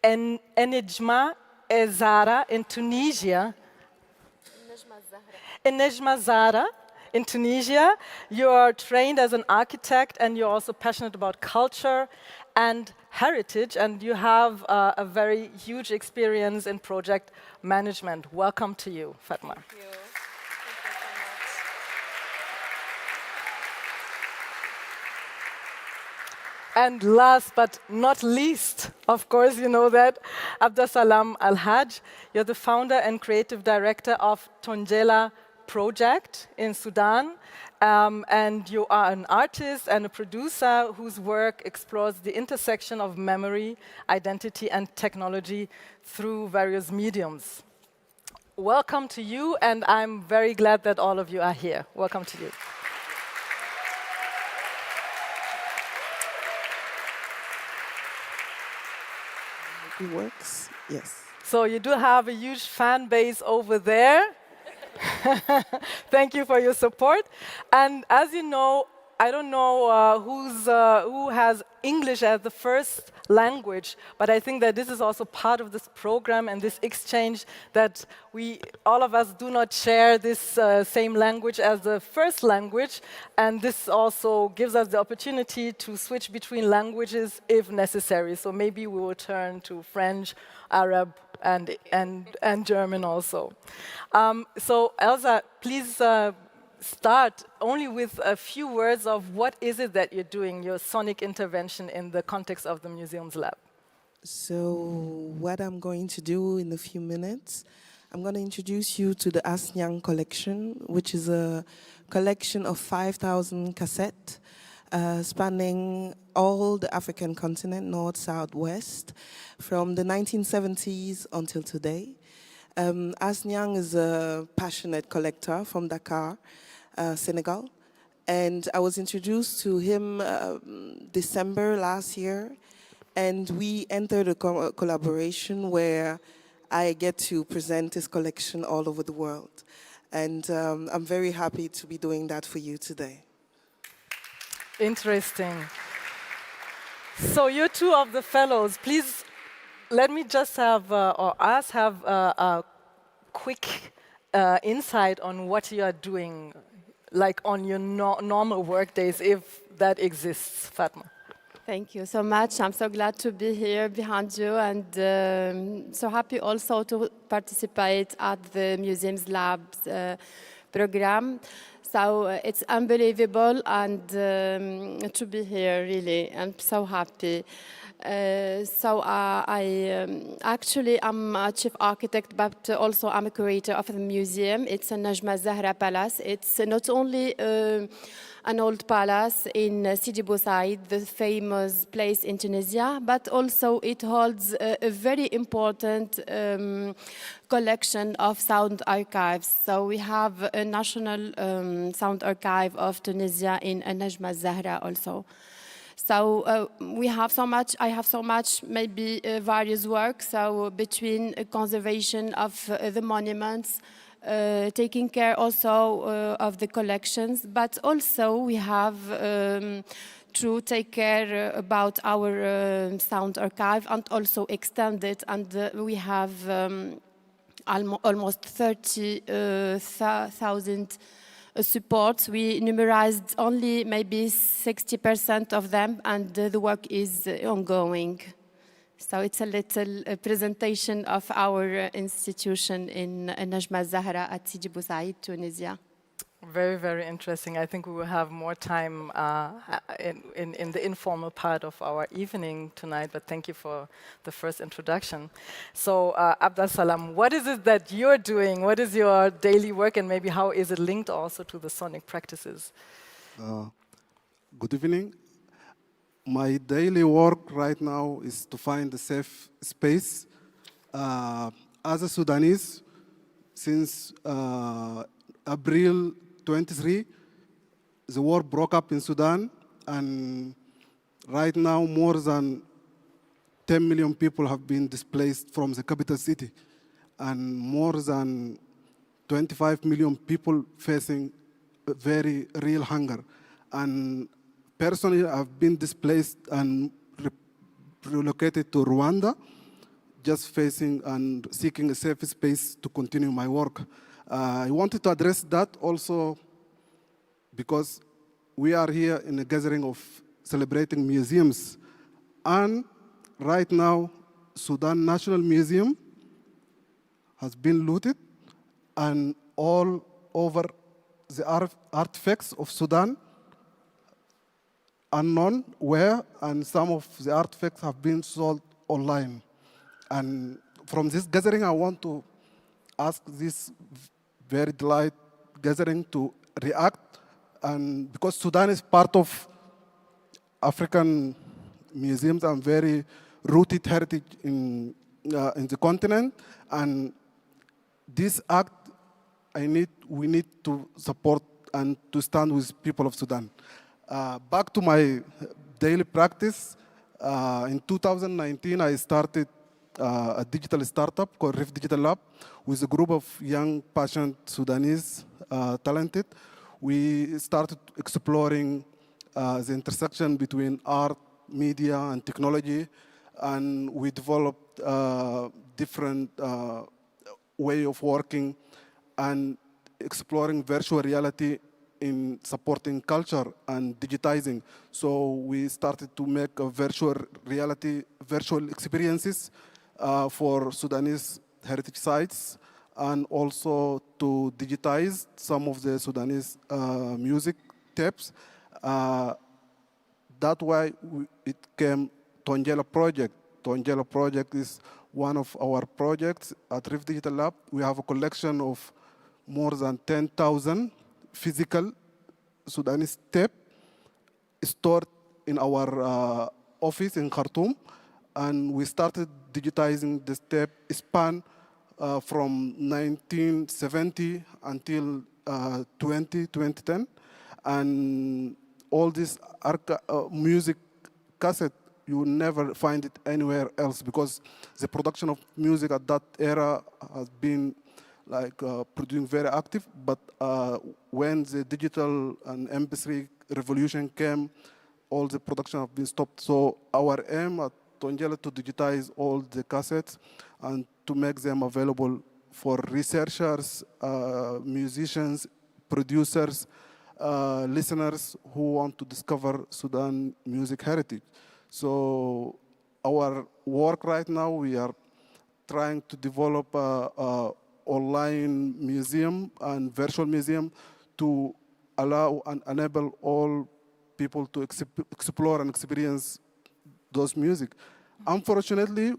Speaker 10: in Enejma Zahra in Tunisia. Enejma Zahra in Tunisia. You are trained as an architect and you're also passionate about culture and heritage, and you have a very huge experience in project management. Welcome to you, Fatma.
Speaker 13: Thank you. Thank you so much.
Speaker 10: And last but not least, of course you know that, Abdasalam Al-Haj, you're the founder and creative director of Tonjela Project in Sudan. And you are an artist and a producer whose work explores the intersection of memory, identity, and technology through various mediums. welcome to you, and I'm very glad that all of you are here. Welcome to you.
Speaker 13: It works, yes.
Speaker 10: So you do have a huge fan base over there. Thank you for your support. And as you know, I don't know who has English as the first language, but I think that this is also part of this program and this exchange, that all of us do not share this same language as the first language, and this also gives us the opportunity to switch between languages if necessary. So maybe we will turn to French, Arab, and German also. So Elsa, please start only with a few words of what is it that you're doing, your sonic intervention in the context of the Museums Lab.
Speaker 13: So what I'm going to do in a few minutes, I'm going to introduce you to the Asnyang collection, which is a collection of 5,000 cassettes spanning all the African continent, north, south, west, from the 1970s until today. Asnyang is a passionate collector from Dakar, Senegal, and I was introduced to him December last year, and we entered a collaboration where I get to present his collection all over the world, and I'm very happy to be doing that for you today.
Speaker 10: Interesting. So you're two of the fellows. Please let me just have, or us have a quick insight on what you are doing, like on your normal work days, if that exists, Fatma.
Speaker 14: Thank you so much. I'm so glad to be here behind you, and so happy also to participate at the Museums Lab's program. So it's unbelievable, and to be here, really, I'm so happy. Actually, I'm a chief architect, but also I'm a curator of the museum. It's a Najma Zahra Palace. It's not only an old palace in Sidi Bou Said, the famous place in Tunisia, but also it holds a very important collection of sound archives. So we have a national sound archive of Tunisia in Najma Zahra also. So we have so much, I have so much, maybe various work, so between conservation of the monuments, taking care also of the collections, but also we have to take care about our sound archive and also extend it, and we have almost 30,000 supports. We numerized only maybe 60% of them, and the work is ongoing. So it's a little presentation of our institution in Najma Zahra at Sidi Bou Said, Tunisia.
Speaker 10: Very, very interesting. I think we will have more time in the informal part of our evening tonight, but thank you for the first introduction. So, Abdel Salam, what is it that you're doing? What is your daily work, and maybe how is it linked also to the sonic practices?
Speaker 15: Good evening. My daily work right now is to find a safe space. As a Sudanese, since April 23, the war broke up in Sudan, and right now more than 10 million people have been displaced from the capital city, and more than 25 million people facing very real hunger. And personally, I've been displaced and relocated to Rwanda, just facing and seeking a safe space to continue my work. I wanted to address that also because we are here in a gathering of celebrating museums. And right now, Sudan National Museum has been looted, and all over the artifacts of Sudan unknown where, and some of the artifacts have been sold online. And from this gathering, I want to ask this very delight gathering to react, and because Sudan is part of African museums and very rooted heritage in the continent, and this act, we need to support and to stand with people of Sudan. Back to my daily practice, in 2019, I started a digital startup called RIF Digital Lab with a group of young, passionate Sudanese, talented. We started exploring the intersection between art, media, and technology, and we developed different way of working and exploring virtual reality in supporting culture and digitizing. So we started to make a virtual experiences for Sudanese heritage sites, and also to digitize some of the Sudanese music tapes. That's why it came Tonjela Project. Tonjela Project is one of our projects at Rift Digital Lab. We have a collection of more than 10,000 physical Sudanese tape stored in our office in Khartoum. And we started digitizing this tape span from 1970 until 2010. And all this music cassette, you will never find it anywhere else, because the production of music at that era has been like producing very active. But when the digital and MP3 revolution came, all the production have been stopped. So our aim at Tonjela to digitize all the cassettes and to make them available for researchers, musicians, producers, listeners who want to discover Sudan music heritage. So our work right now, we are trying to develop a online museum and virtual museum to allow and enable all people to explore and experience those music. Unfortunately,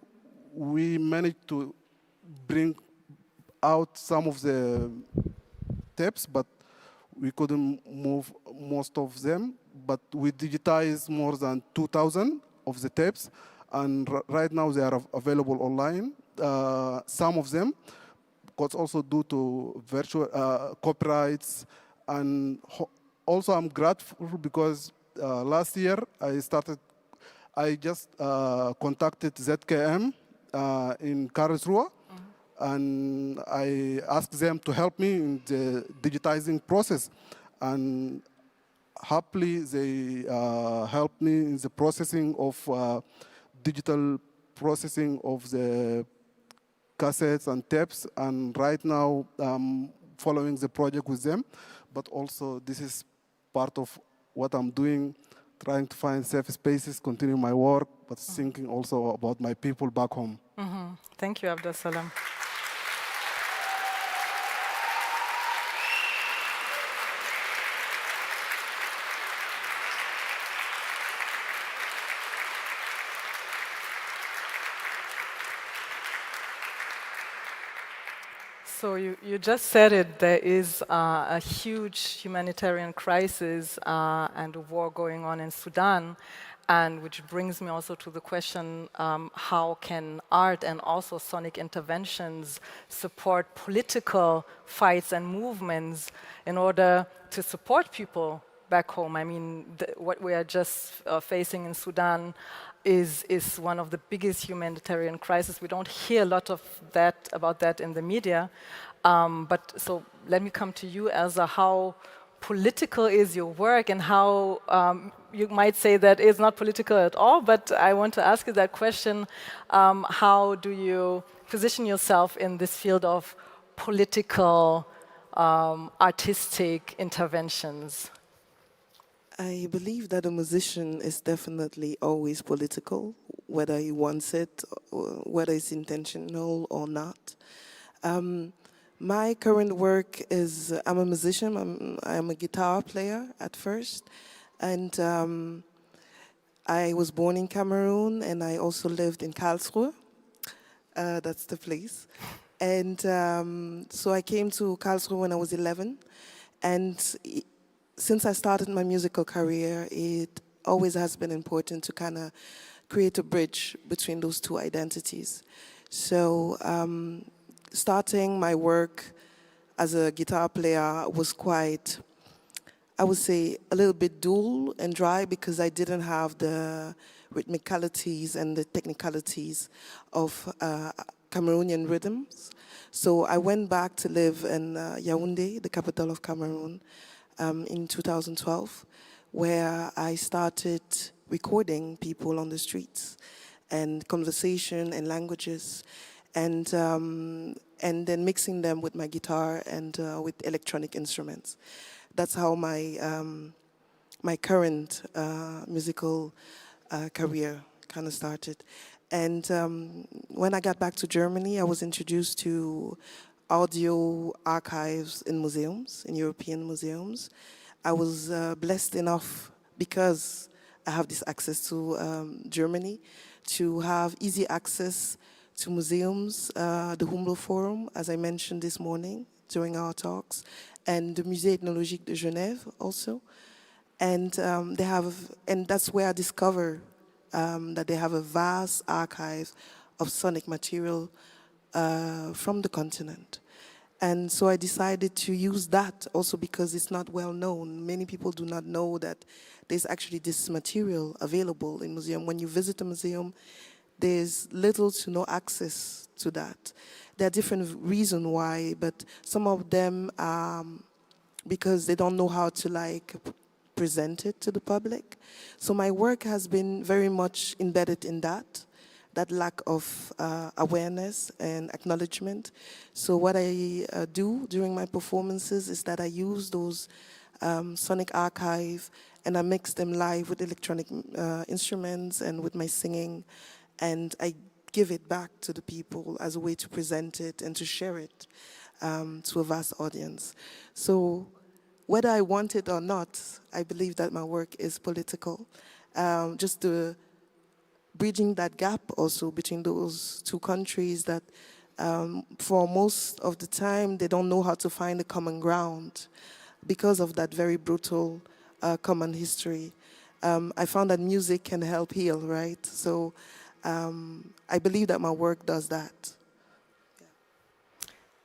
Speaker 15: we managed to bring out some of the tapes, but we couldn't move most of them. But we digitized more than 2,000 of the tapes, and right now they are available online. Some of them, because also due to virtual copyrights, and also I'm grateful because last year I just contacted ZKM in Karlsruhe, and I asked them to help me in the digitizing process. And happily, they helped me in the processing of digital processing of the cassettes and tapes. And right now, I'm following the project with them. But also, this is part of what I'm doing, trying to find safe spaces, continue my work, but thinking also about my people back home.
Speaker 10: Thank you, Abdul Salam. So you just said it, there is a huge humanitarian crisis and a war going on in Sudan, and which brings me also to the question, how can art and also sonic interventions support political fights and movements in order to support people back home? I mean, what we are just facing in Sudan is one of the biggest humanitarian crises. We don't hear a lot of about that in the media. But so let me come to you, Elsa. How political is your work, and how you might say that it's not political at all, but I want to ask you that question. How do you position yourself in this field of political, artistic interventions?
Speaker 13: I believe that a musician is definitely always political, whether he wants it, or whether it's intentional or not. My current work is, I'm a musician, I'm a guitar player at first, and I was born in Cameroon, and I also lived in Karlsruhe. That's the place. And so I came to Karlsruhe when I was 11, and since I started my musical career, it always has been important to kind of create a bridge between those two identities. So starting my work as a guitar player was quite, I would say, a little bit dull and dry because I didn't have the rhythmicalities and the technicalities of Cameroonian rhythms. So I went back to live in Yaoundé, the capital of Cameroon, in 2012, where I started recording people on the streets and conversation and languages, and then mixing them with my guitar and with electronic instruments. That's how my current musical career kind of started. And when I got back to Germany, I was introduced to audio archives in museums, in European museums. I was blessed enough, because I have this access to Germany, to have easy access to museums, the Humboldt Forum, as I mentioned this morning during our talks, and the Musée Ethnologique de Genève also. And that's where I discovered that they have a vast archive of sonic material from the continent. And so I decided to use that also because it's not well known. Many people do not know that there's actually this material available in museum. When you visit a museum, there's little to no access to that. There are different reasons why, but some of them because they don't know how to present it to the public. So my work has been very much embedded in that lack of awareness and acknowledgement. So what I do during my performances is that I use those sonic archive and I mix them live with electronic instruments and with my singing, and I give it back to the people as a way to present it and to share it to a vast audience. So whether I want it or not, I believe that my work is political. Just the bridging that gap also between those two countries that for most of the time they don't know how to find a common ground because of that very brutal common history. I found that music can help heal, right? So I believe that my work does that.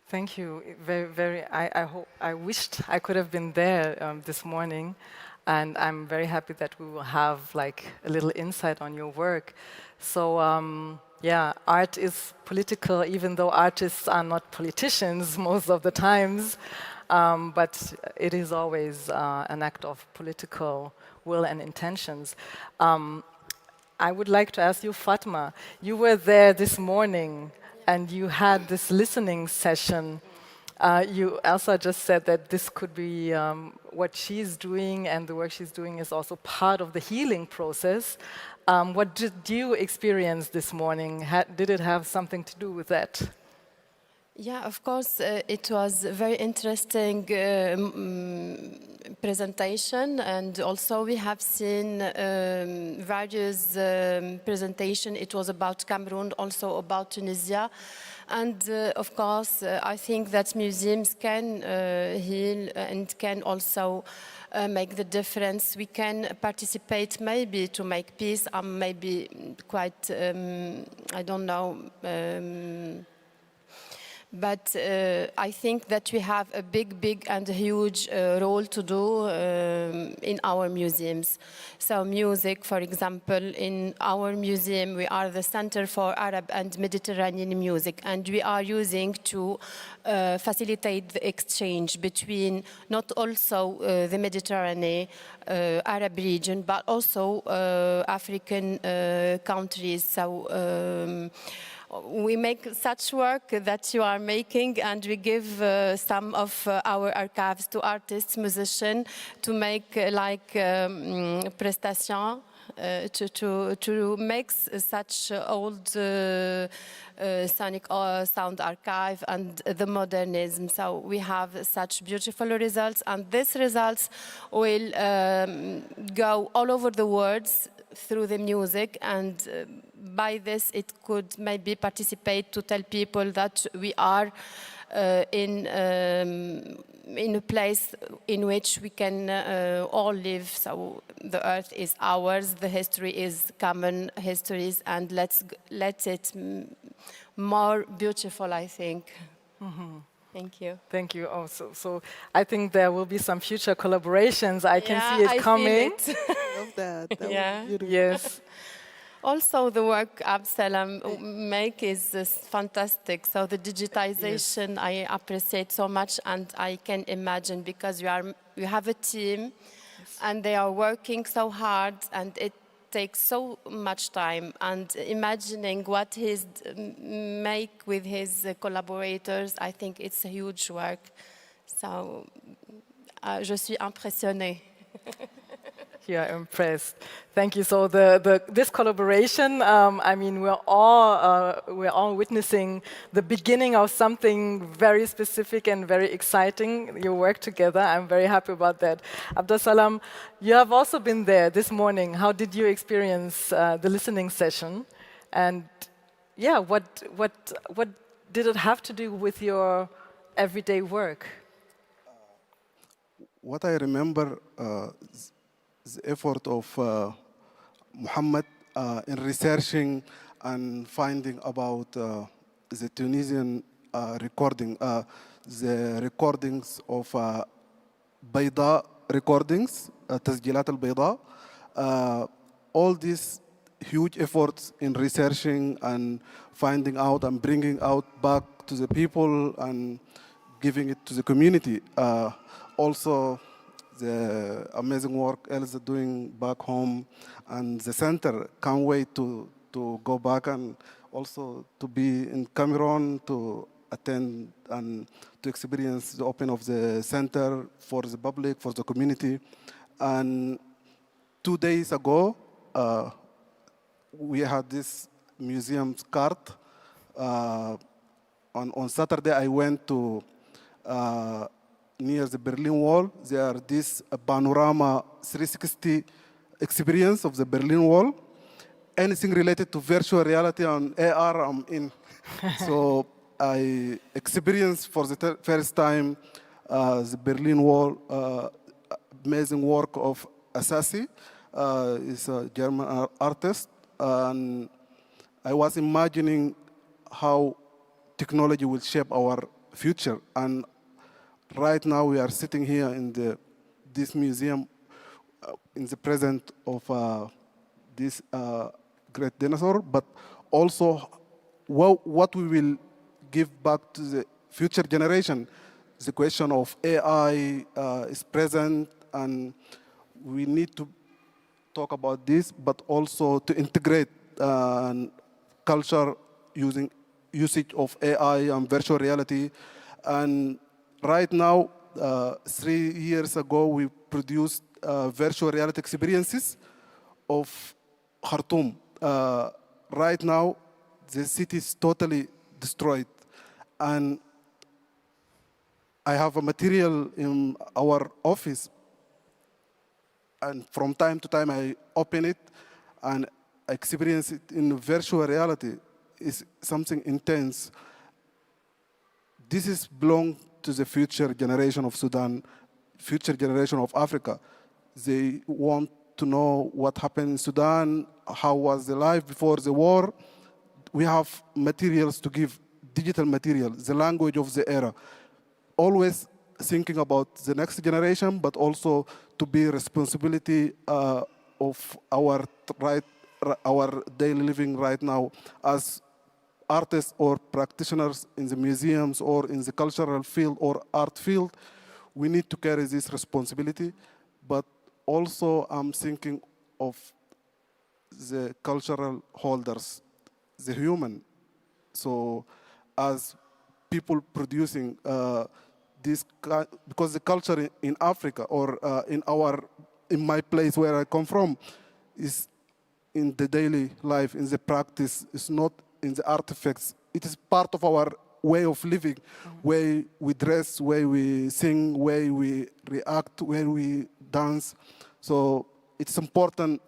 Speaker 10: Thank you. I wished I could have been there this morning, and I'm very happy that we will have a little insight on your work. So yeah, art is political, even though artists are not politicians most of the times, but it is always an act of political will and intentions. I would like to ask you, Fatma, you were there this morning and you had this listening session. Elsa just said that this could be what she's doing, and the work she's doing is also part of the healing process. What did you experience this morning? Did it have something to do with that?
Speaker 14: Yeah, of course, it was a very interesting presentation, and also we have seen various presentations. It was about Cameroon, also about Tunisia. And of course, I think that museums can heal and can also make the difference. We can participate maybe to make peace, maybe quite, I don't know, but I think that we have a big and huge role to do in our museums. So music, for example, in our museum, we are the Center for Arab and Mediterranean Music, and we are using to facilitate the exchange between not also the Mediterranean, Arab region, but also African countries. So we make such work that you are making, and we give some of our archives to artists, musicians, to make prestation, to mix such old sonic sound archive and the modernism. So we have such beautiful results, and these results will go all over the world through the music, and by this it could maybe participate to tell people that we are in a place in which we can all live. So the earth is ours, the history is common histories, and let it more beautiful, I think. Thank you.
Speaker 10: Thank you. Oh, so I think there will be some future collaborations. I can see it coming.
Speaker 14: Feel it.
Speaker 13: Love that. That
Speaker 14: Yeah.
Speaker 13: was beautiful.
Speaker 10: Yes.
Speaker 14: Also, the work Absalom make is fantastic. So the digitization I appreciate so much, and I can imagine because you have a team, and they are working so hard, and it takes so much time. And imagining what he's make with his collaborators, I think it's a huge work. So je suis impressionnée.
Speaker 10: You are impressed. Thank you. So this collaboration, I mean, we're all witnessing the beginning of something very specific and very exciting. You work together. I'm very happy about that. Abdussalam, you have also been there this morning. How did you experience the listening session? And yeah, what did it have to do with your everyday work?
Speaker 15: What I remember the effort of Muhammad in researching and finding about the Tunisian recording, the recordings of بيضاء recordings, تسجيلات البيضاء, all these huge efforts in researching and finding out and bringing out back to the people and giving it to the community. Also, the amazing work Elsa doing back home, and the center can't wait to go back and also to be in Cameroon to attend and to experience the opening of the center for the public, for the community. And 2 days ago, we had this museum card. On Saturday, I went to near the Berlin Wall. There are this panorama 360 experience of the Berlin Wall. Anything related to virtual reality and AR, I'm in. So I experienced for the first time the Berlin Wall, amazing work of Assassi. He's a German artist. And I was imagining how technology will shape our future. And right now we are sitting here in this museum in the presence of this great dinosaur, but also what we will give back to the future generation. The question of AI is present, and we need to talk about this, but also to integrate culture usage of AI and virtual reality. And right now, 3 years ago, we produced virtual reality experiences of Khartoum. Right now, the city is totally destroyed. And I have a material in our office. And from time to time, I open it and experience it in virtual reality. It's something intense. This is belong to the future generation of Sudan, future generation of Africa. They want to know what happened in Sudan, how was the life before the war. We have materials to give, digital material, the language of the era. Always thinking about the next generation, but also to be responsibility of our daily living right now as artists or practitioners in the museums or in the cultural field or art field. We need to carry this responsibility, but also I'm thinking of the cultural holders, the human. So as people producing this, because the culture in Africa or in my place where I come from is in the daily life, in the practice, it's not in the artifacts. It is part of our way of living, way we dress, way we sing, way we react, way we dance. So it's important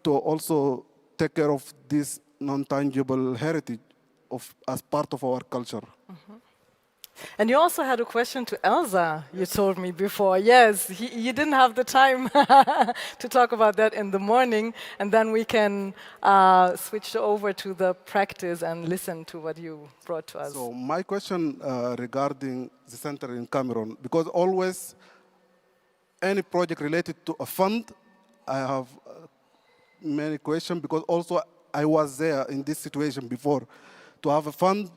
Speaker 15: to also take care of this non-tangible heritage as part of our culture.
Speaker 10: And you also had a question to Elsa, you told me before. Yes, you didn't have the time to talk about that in the morning, and then we can switch over to the practice and listen to what you brought to us.
Speaker 15: So my question regarding the center in Cameroon, because always any project related to a fund, I have many questions, because also I was there in this situation before. To have a fund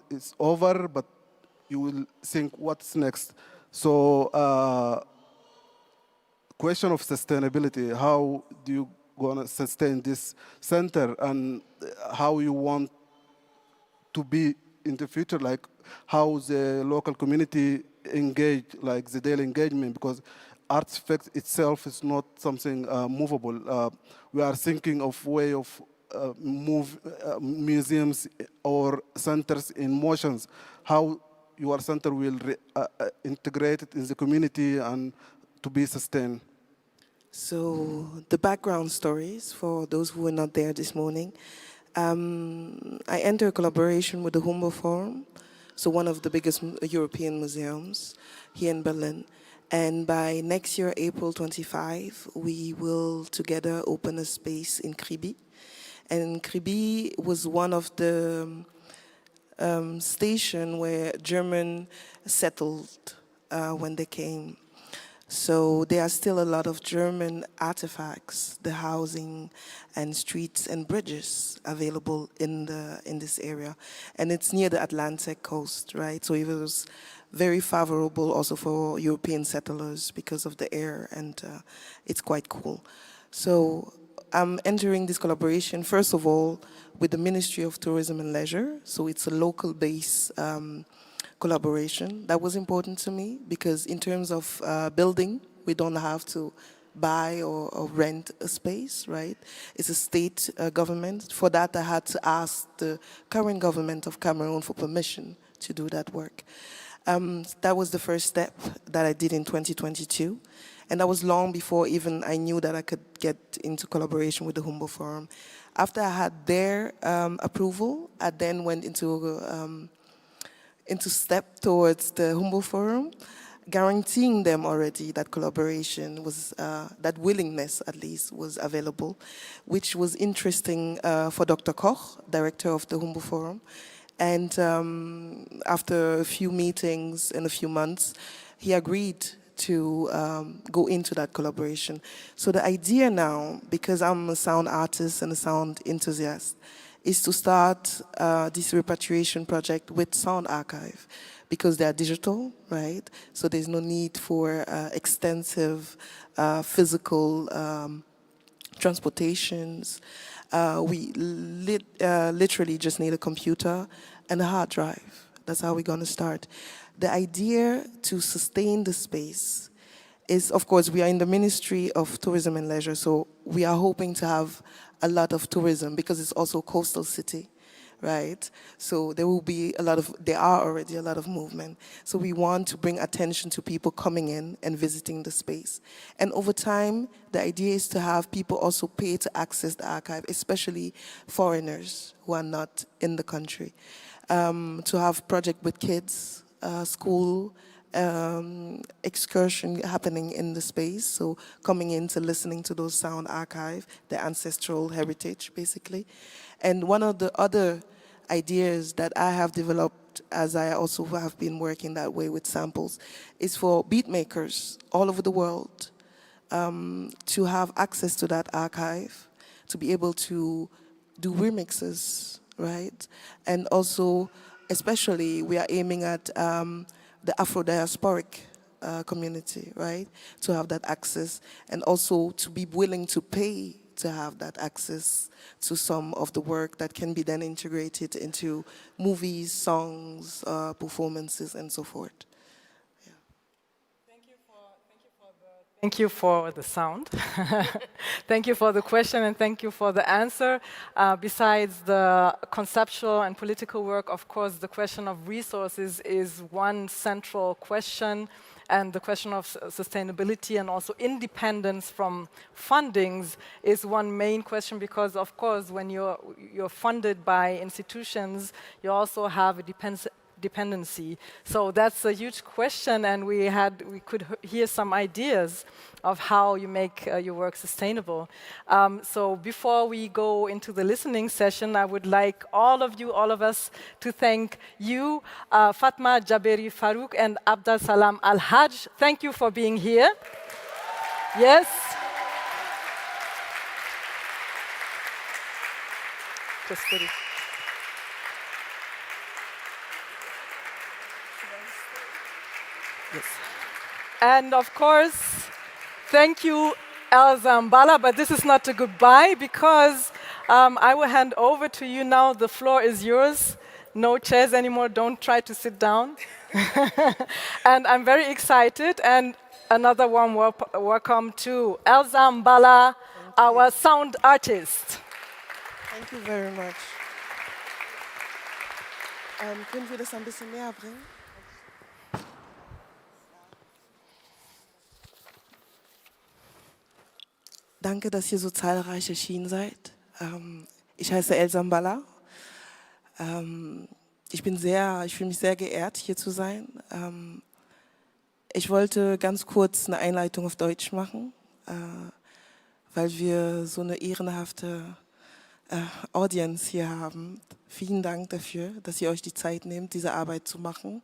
Speaker 15: is over, but you will think what's next. So question of sustainability, how do you gonna sustain this center, and how you want to be in the future, like how the local community engage, like the daily engagement, because artifact itself is not something movable. We are thinking of way of move museums or centers in motions, how your center will integrate it in the community and to be sustained.
Speaker 13: So the background stories for those who were not there this morning. I entered a collaboration with the Humboldt Forum, so one of the biggest European museums here in Berlin. And by next year, April 25, we will together open a space in Kribi. And Kribi was one of the stations where German settled when they came. So there are still a lot of German artifacts, the housing and streets and bridges available in this area. And it's near the Atlantic coast, right? So it was very favorable also for European settlers because of the air, and it's quite cool. So I'm entering this collaboration, first of all, with the Ministry of Tourism and Leisure. So it's a local-based collaboration. That was important to me because in terms of building, we don't have to buy or rent a space, right? It's a state government. For that, I had to ask the current government of Cameroon for permission to do that work. That was the first step that I did in 2022. And that was long before even I knew that I could get into collaboration with the Humboldt Forum. After I had their approval, I then went into step towards the Humboldt Forum, guaranteeing them already that collaboration was, that willingness at least was available, which was interesting for Dr. Koch, director of the Humboldt Forum. And after a few meetings in a few months, he agreed to go into that collaboration. So the idea now, because I'm a sound artist and a sound enthusiast, is to start this repatriation project with Sound Archive, because they are digital, right? So there's no need for extensive physical transportations. We literally just need a computer and a hard drive. That's how we're gonna start. The idea to sustain the space is, of course, we are in the Ministry of Tourism and Leisure, so we are hoping to have a lot of tourism because it's also a coastal city, right? So there are already a lot of movement. So we want to bring attention to people coming in and visiting the space. And over time, the idea is to have people also pay to access the archive, especially foreigners who are not in the country. To have project with kids, school, excursion happening in the space, so coming in to listening to those sound archive, the ancestral heritage, basically. And one of the other ideas that I have developed, as I also have been working that way with samples, is for beat makers all over the world to have access to that archive, to be able to do remixes, right? And also, especially, we are aiming at the Afro-diasporic community, right? To have that access, and also to be willing to pay to have that access to some of the work that can be then integrated into movies, songs, performances, and so forth. Yeah.
Speaker 10: Thank you for the sound. Thank you for the question, and thank you for the answer. Besides the conceptual and political work, of course, the question of resources is one central question, and the question of sustainability and also independence from fundings is one main question, because, of course, when you're funded by institutions, you also have a dependency? So that's a huge question, and we could hear some ideas of how you make your work sustainable. So before we go into the listening session, I would like all of us, to thank you, Fatma Jaberi Farouk and Abdal Salam Al-Hajj. Thank you for being here. Yes. Just put it. Yes. And of course, thank you, El Zambala, but this is not a goodbye, because I will hand over to you now. The floor is yours. No chairs anymore. Don't try to sit down. And I'm very excited. And another warm welcome to El Zambala, our sound artist.
Speaker 13: Thank you very much. Können wir das ein bisschen näher bringen? Danke, dass ihr so zahlreich erschienen seid. Ich heiße El Zambala. Ich fühle mich sehr geehrt, hier zu sein. Ich wollte ganz kurz eine Einleitung auf Deutsch machen, weil wir so eine ehrenhafte Audience hier haben. Vielen Dank dafür, dass ihr euch die Zeit nehmt, diese Arbeit zu machen.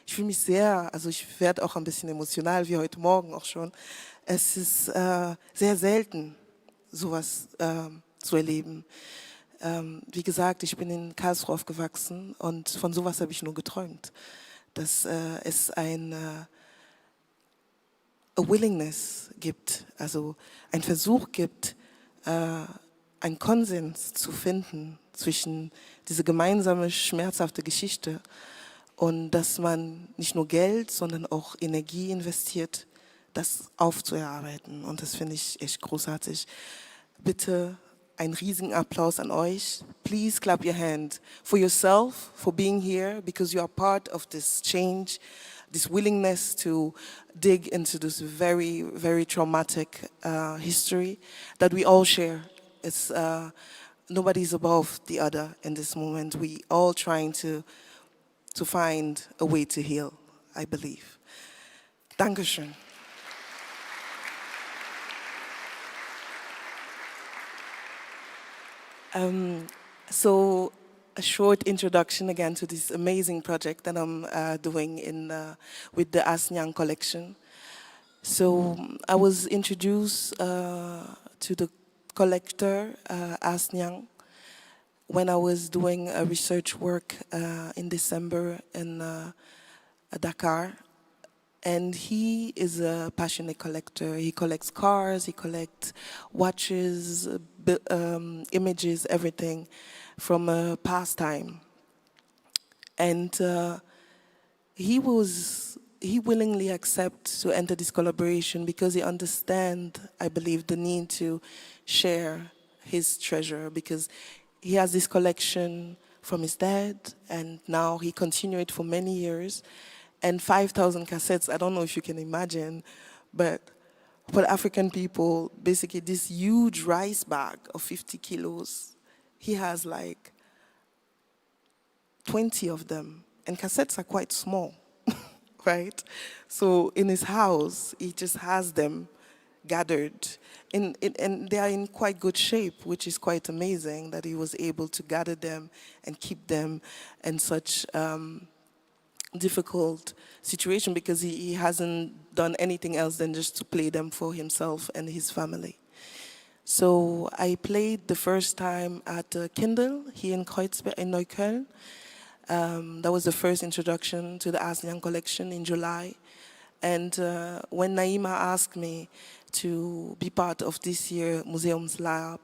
Speaker 13: Ich fühle mich ich werde auch ein bisschen emotional, wie heute Morgen auch schon. Es ist sehr selten, sowas zu erleben. Wie gesagt, ich bin in Karlsruhe aufgewachsen und von sowas habe ich nur geträumt. Dass es ein Willingness gibt, also ein Versuch gibt, einen Konsens zu finden zwischen dieser gemeinsame, schmerzhafte Geschichte und dass man nicht nur Geld, sondern auch Energie investiert, das aufzuerarbeiten. Und das finde ich echt großartig. Bitte einen riesigen Applaus an euch. Please clap your hand for yourself, for being here, because you are part of this change, this willingness to dig into this very, very traumatic history that we all share. It's nobody's above the other in this moment. We all trying to find a way to heal, I believe. Dankeschön. So a short introduction again to this amazing project that I'm doing with the Asnyang collection. So I was introduced to the collector Asnyang when I was doing a research work in December in Dakar. And he is a passionate collector. He collects cars, he collects watches, images, everything from a pastime. And he willingly accepted to enter this collaboration because he understands, I believe, the need to share his treasure, because he has this collection from his dad, and now he continued it for many years. And 5,000 cassettes, I don't know if you can imagine, but for African people, basically this huge rice bag of 50 kilos, he has like 20 of them. And cassettes are quite small, right? So in his house, he just has them gathered. And they are in quite good shape, which is quite amazing that he was able to gather them and keep them in such difficult situation, because he hasn't done anything else than just to play them for himself and his family. So I played the first time at Kindle here in Kreuzberg in Neukölln. That was the first introduction to the Asnyang collection in July. And when Naima asked me to be part of this year's MuseumsLab,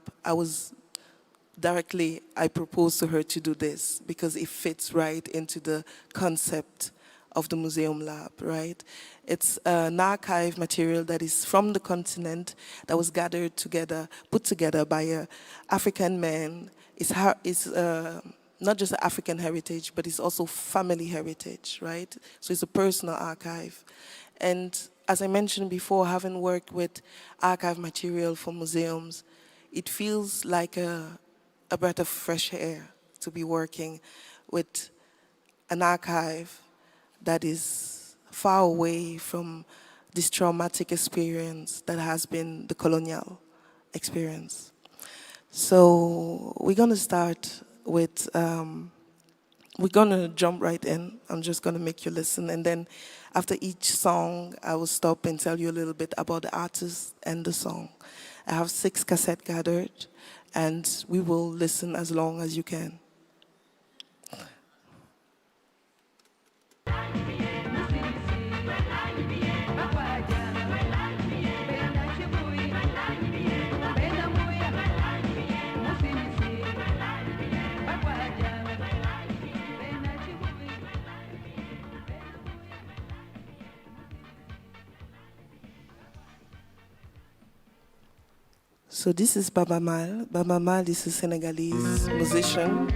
Speaker 13: I proposed to her to do this because it fits right into the concept of the MuseumsLab, right? It's an archive material that is from the continent that was gathered together, put together by an African man. It's not just African heritage, but it's also family heritage, right? So it's a personal archive. And as I mentioned before, having worked with archive material for museums, it feels like a breath of fresh air to be working with an archive that is far away from this traumatic experience that has been the colonial experience. So we're going to start with, we're going to jump right in. I'm just going to make you listen. And then after each song, I will stop and tell you a little bit about the artist and the song. I have 6 cassettes gathered, and we will listen as long as you can. So this is Baba Mal. Baba Mal is a Senegalese musician.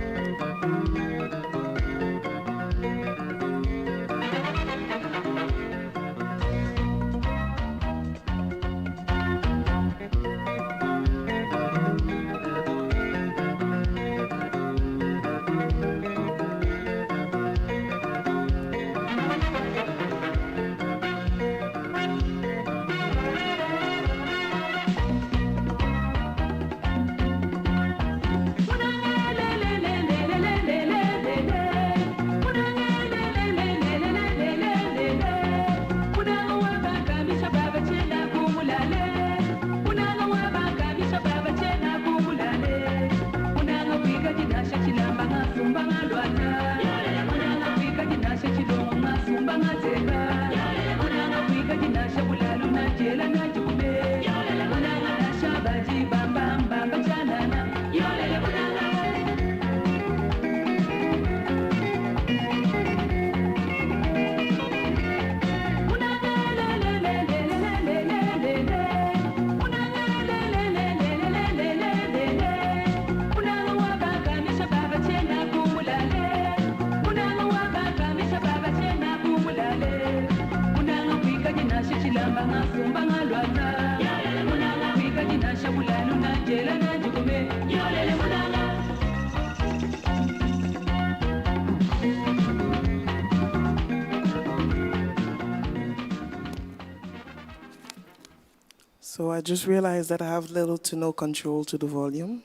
Speaker 13: So I just realized that I have little to no control to the volume.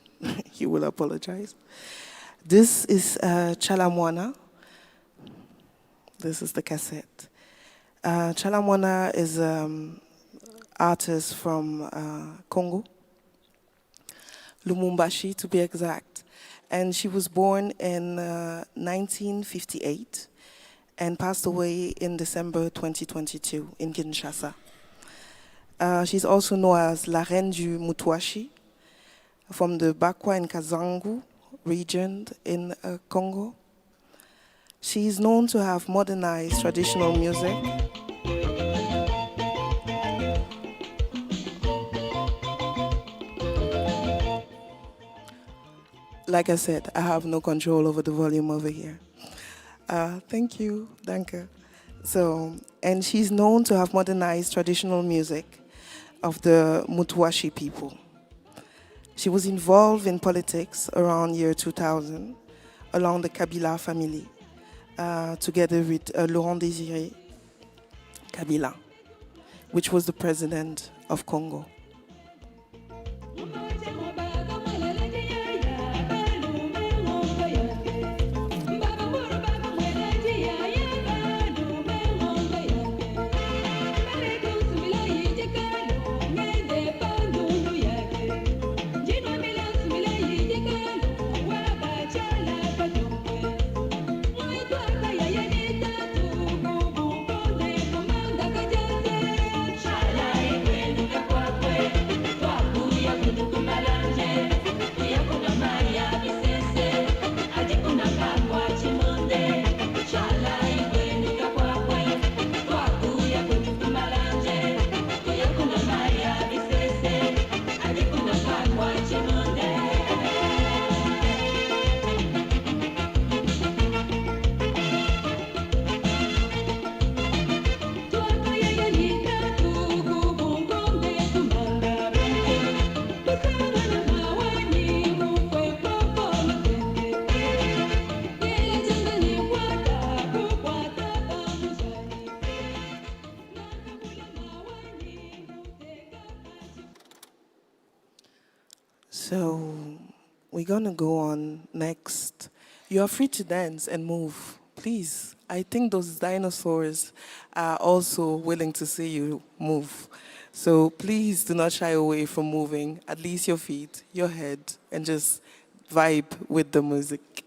Speaker 13: You will apologize. This is Chalamwana. This is the cassette. Chalamwana is an artist from Congo, Lumumbashi to be exact. And she was born in 1958 and passed away in December 2022 in Kinshasa. She's also known as La Reine du Mutwashi from the Bakwa and Kazangu region in Congo. She is known to have modernized traditional music. Like I said, I have no control over the volume over here. Thank you, danke. So, and she's known to have modernized traditional music of the Mutwashi people. She was involved in politics around year 2000 along the Kabila family, together with Laurent Désiré Kabila, which was the president of Congo. So we're gonna go on next. You are free to dance and move, please. I think those dinosaurs are also willing to see you move. So please do not shy away from moving, at least your feet, your head, and just vibe with the music.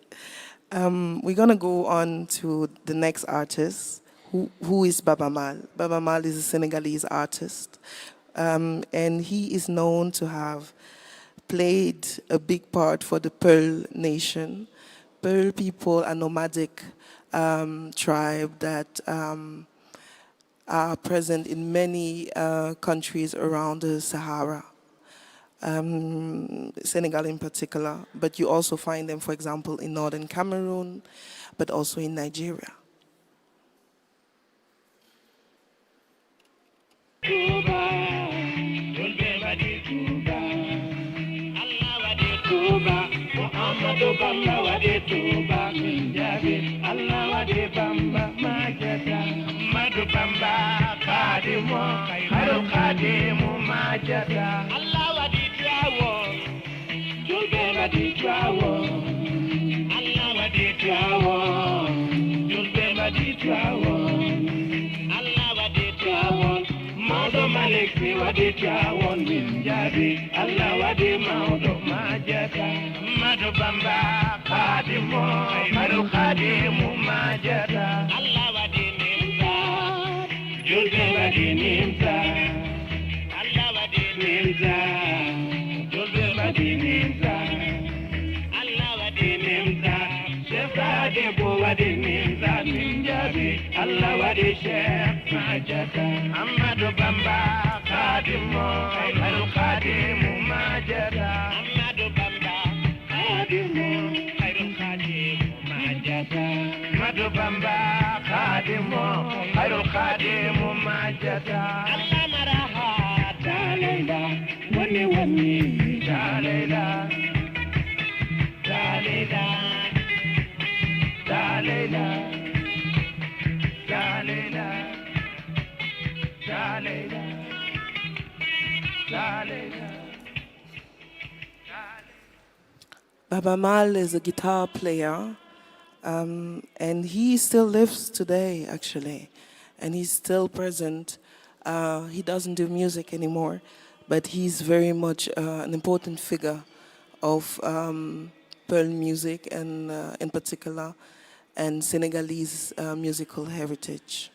Speaker 13: We're gonna go on to the next artist, who is Baba Mal. Baba Mal is a Senegalese artist, and he is known to have played a big part for the Pearl Nation. Pearl people are nomadic tribe that are present in many countries around the Sahara. Senegal in particular, but you also find them, for example, in northern Cameroon, but also in Nigeria. Baba Mal is a guitar player, and he still lives today, actually, and he's still present. He doesn't do music anymore, but he's very much an important figure of Pearl music, and in particular, and Senegalese musical heritage.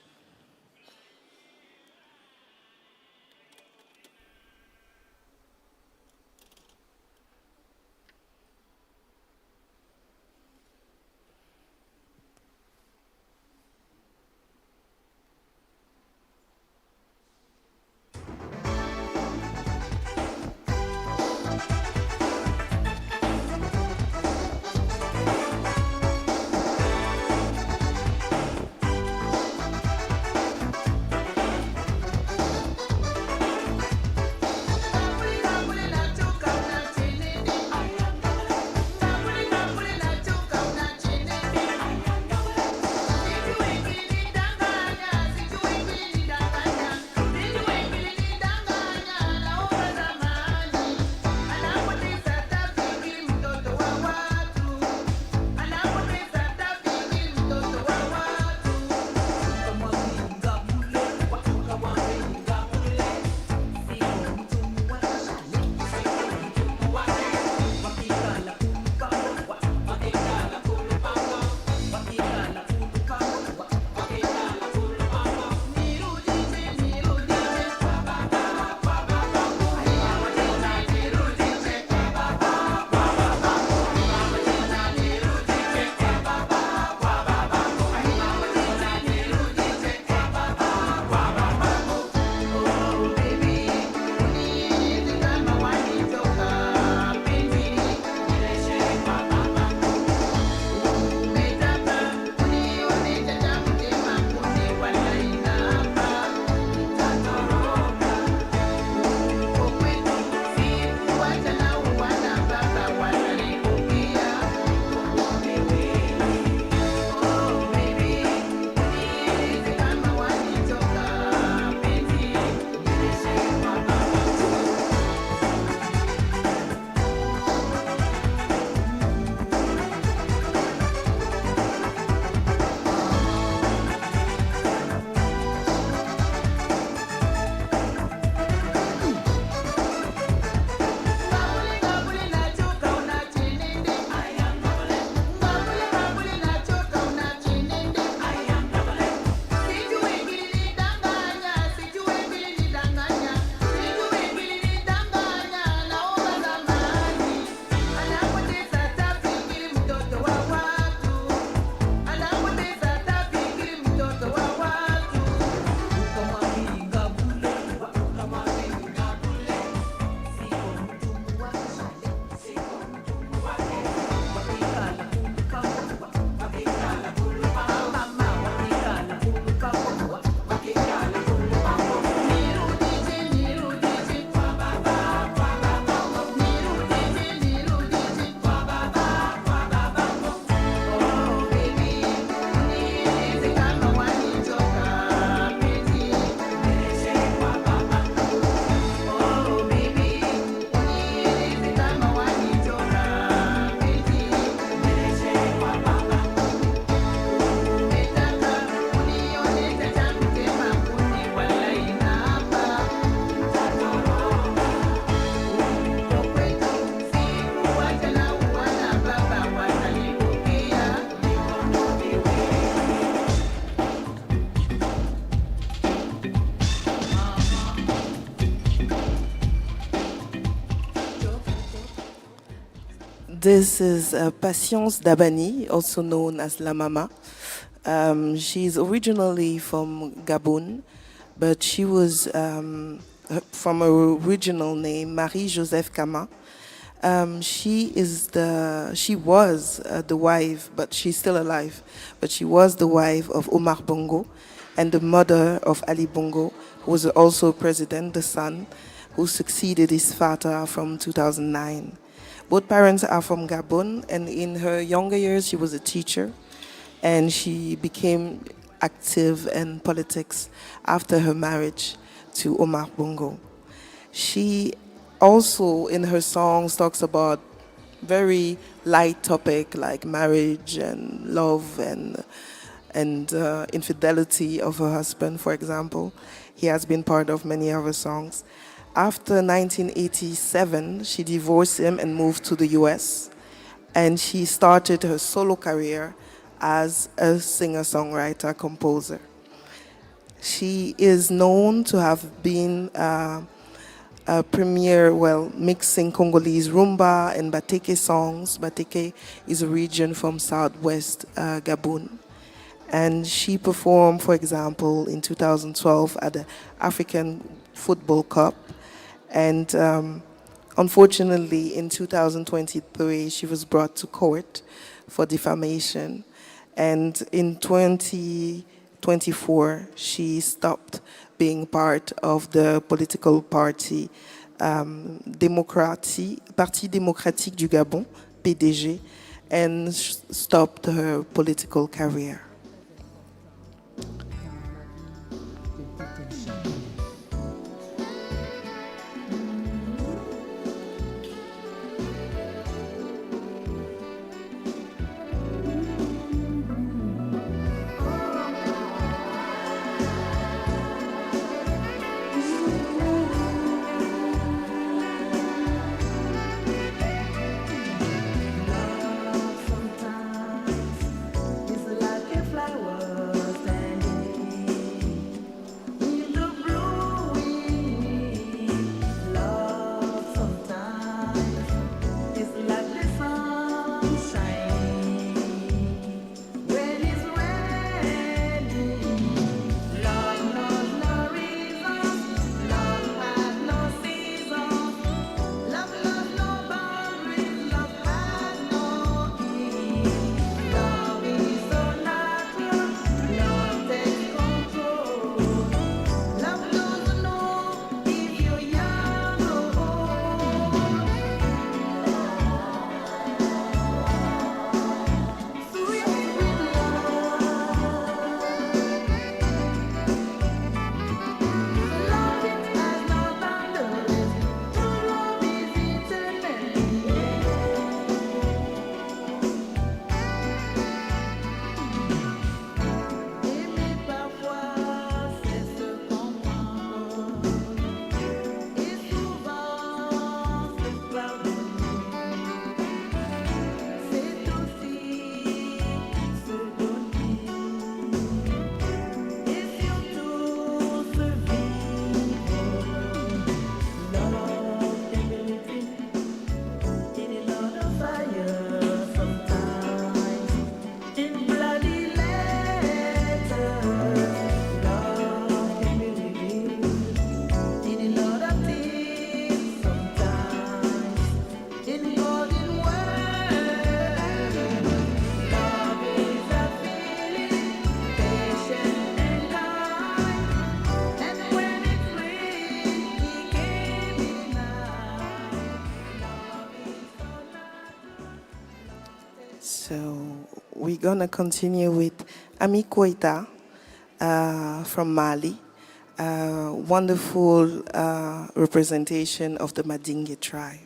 Speaker 13: This is Patience Dabani, also known as La Mama. She's originally from Gabon, but she was from her original name, Marie-Joseph Kama. She was the wife, but she's still alive, but she was the wife of Omar Bongo and the mother of Ali Bongo, who was also president, the son, who succeeded his father from 2009. Both parents are from Gabon, and in her younger years, she was a teacher, and she became active in politics after her marriage to Omar Bongo. She also, in her songs, talks about very light topic like marriage and love and infidelity of her husband, for example. He has been part of many of her songs. After 1987, she divorced him and moved to the US, and she started her solo career as a singer-songwriter, composer. She is known to have been a premier, mixing Congolese rumba and Bateke songs. Bateke is a region from southwest Gabon. And she performed, for example, in 2012 at the African Football Cup. And unfortunately, in 2023, she was brought to court for defamation. And in 2024, she stopped being part of the political party Parti démocratique du Gabon, PDG, and stopped her political career. We're going to continue with Ami Koita from Mali, wonderful representation of the Madinge tribe.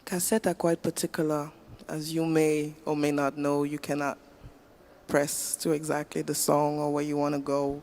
Speaker 13: Cassettes are quite particular. As you may or may not know, you cannot press to exactly the song or where you want to go.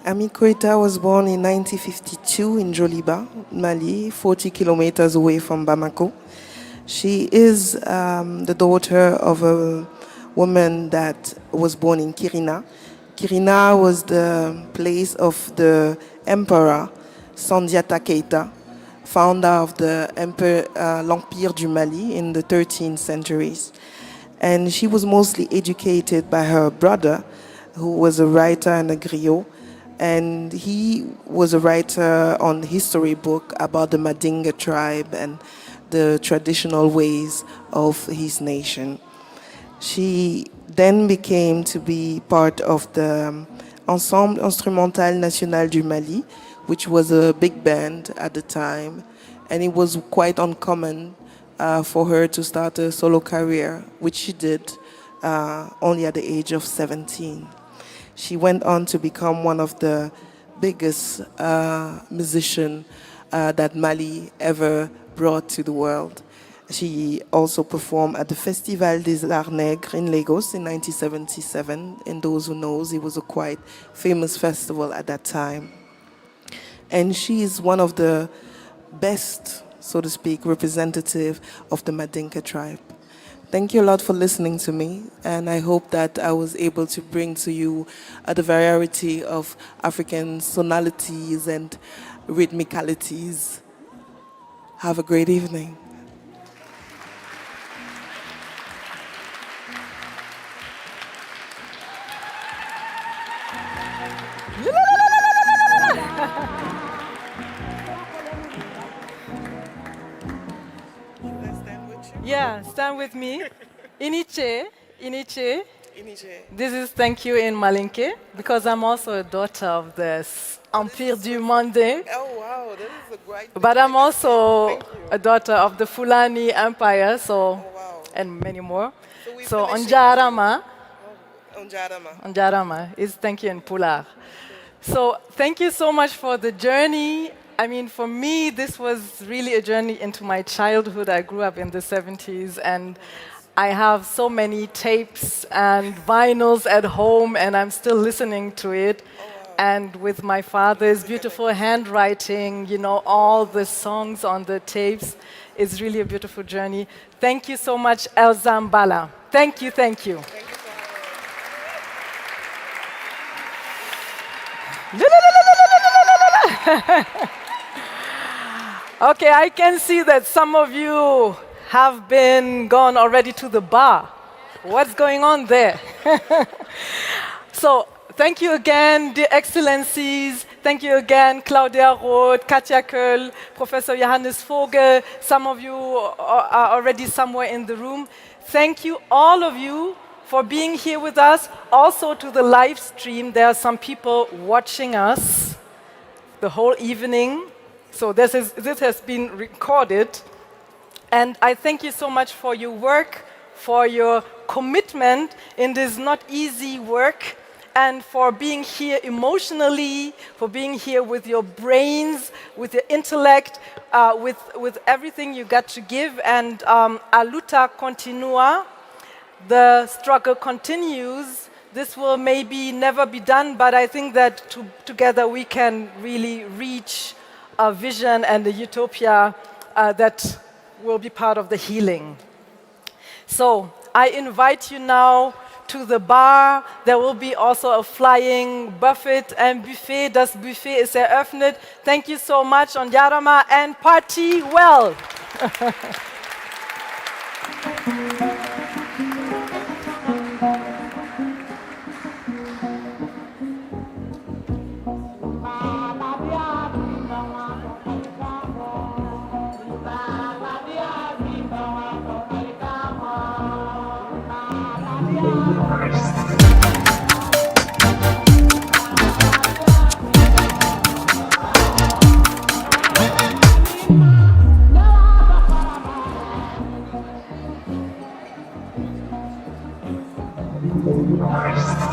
Speaker 13: Ami Koita was born in 1952 in Joliba, Mali, 40 kilometers away from Bamako. She is the daughter of a woman that was born in Kirina. Kirina was the place of the emperor Sandiata Keita, founder of the l'Empire du Mali in the 13th centuries. And she was mostly educated by her brother, who was a writer and a griot. And he was a writer on the history book about the Madinga tribe and the traditional ways of his nation. She then became to be part of the Ensemble Instrumental National du Mali, which was a big band at the time. And it was quite uncommon for her to start a solo career, which she did only at the age of 17. She went on to become one of the biggest musicians that Mali ever brought to the world. She also performed at the Festival des Arts Nègres in Lagos in 1977. And those who knows, it was a quite famous festival at that time. And she is one of the best, so to speak, representative of the Madinka tribe. Thank you a lot for listening to me, and I hope that I was able to bring to you the variety of African sonalities and rhythmicalities. Have a great evening.
Speaker 10: Yeah, stand with me. Iniche. This is thank you in Malinke, because I'm also a daughter of the Empire du Monde.
Speaker 13: Oh, wow, this is a great thing.
Speaker 10: But I'm also a daughter of the Fulani Empire, and many more. So Onjarama. Onjarama is thank you in Pular. So thank you so much for the journey. I mean, for me, this was really a journey into my childhood. I grew up in the 70s, and I have so many tapes and vinyls at home, and I'm still listening to it. And with my father's beautiful handwriting, you know, all the songs on the tapes, it's really a beautiful journey. Thank you so much, El Zambala. Thank you, thank you. Okay, I can see that some of you have been gone already to the bar. What's going on there? So, thank you again, dear excellencies. Thank you again, Claudia Roth, Katja Köll, Professor Johannes Vogel. Some of you are already somewhere in the room. Thank you, all of you, for being here with us. Also to the live stream, there are some people watching us the whole evening. So this has been recorded. And I thank you so much for your work, for your commitment in this not easy work, and for being here emotionally, for being here with your brains, with your intellect, with everything you got to give. And a luta continua, the struggle continues. This will maybe never be done, but I think that together we can really reach a vision and a utopia that will be part of the healing. So I invite you now to the bar. There will be also a flying buffet and buffet. Das Buffet ist eröffnet. Thank you so much, Onjarama, and party well.
Speaker 16: Nice.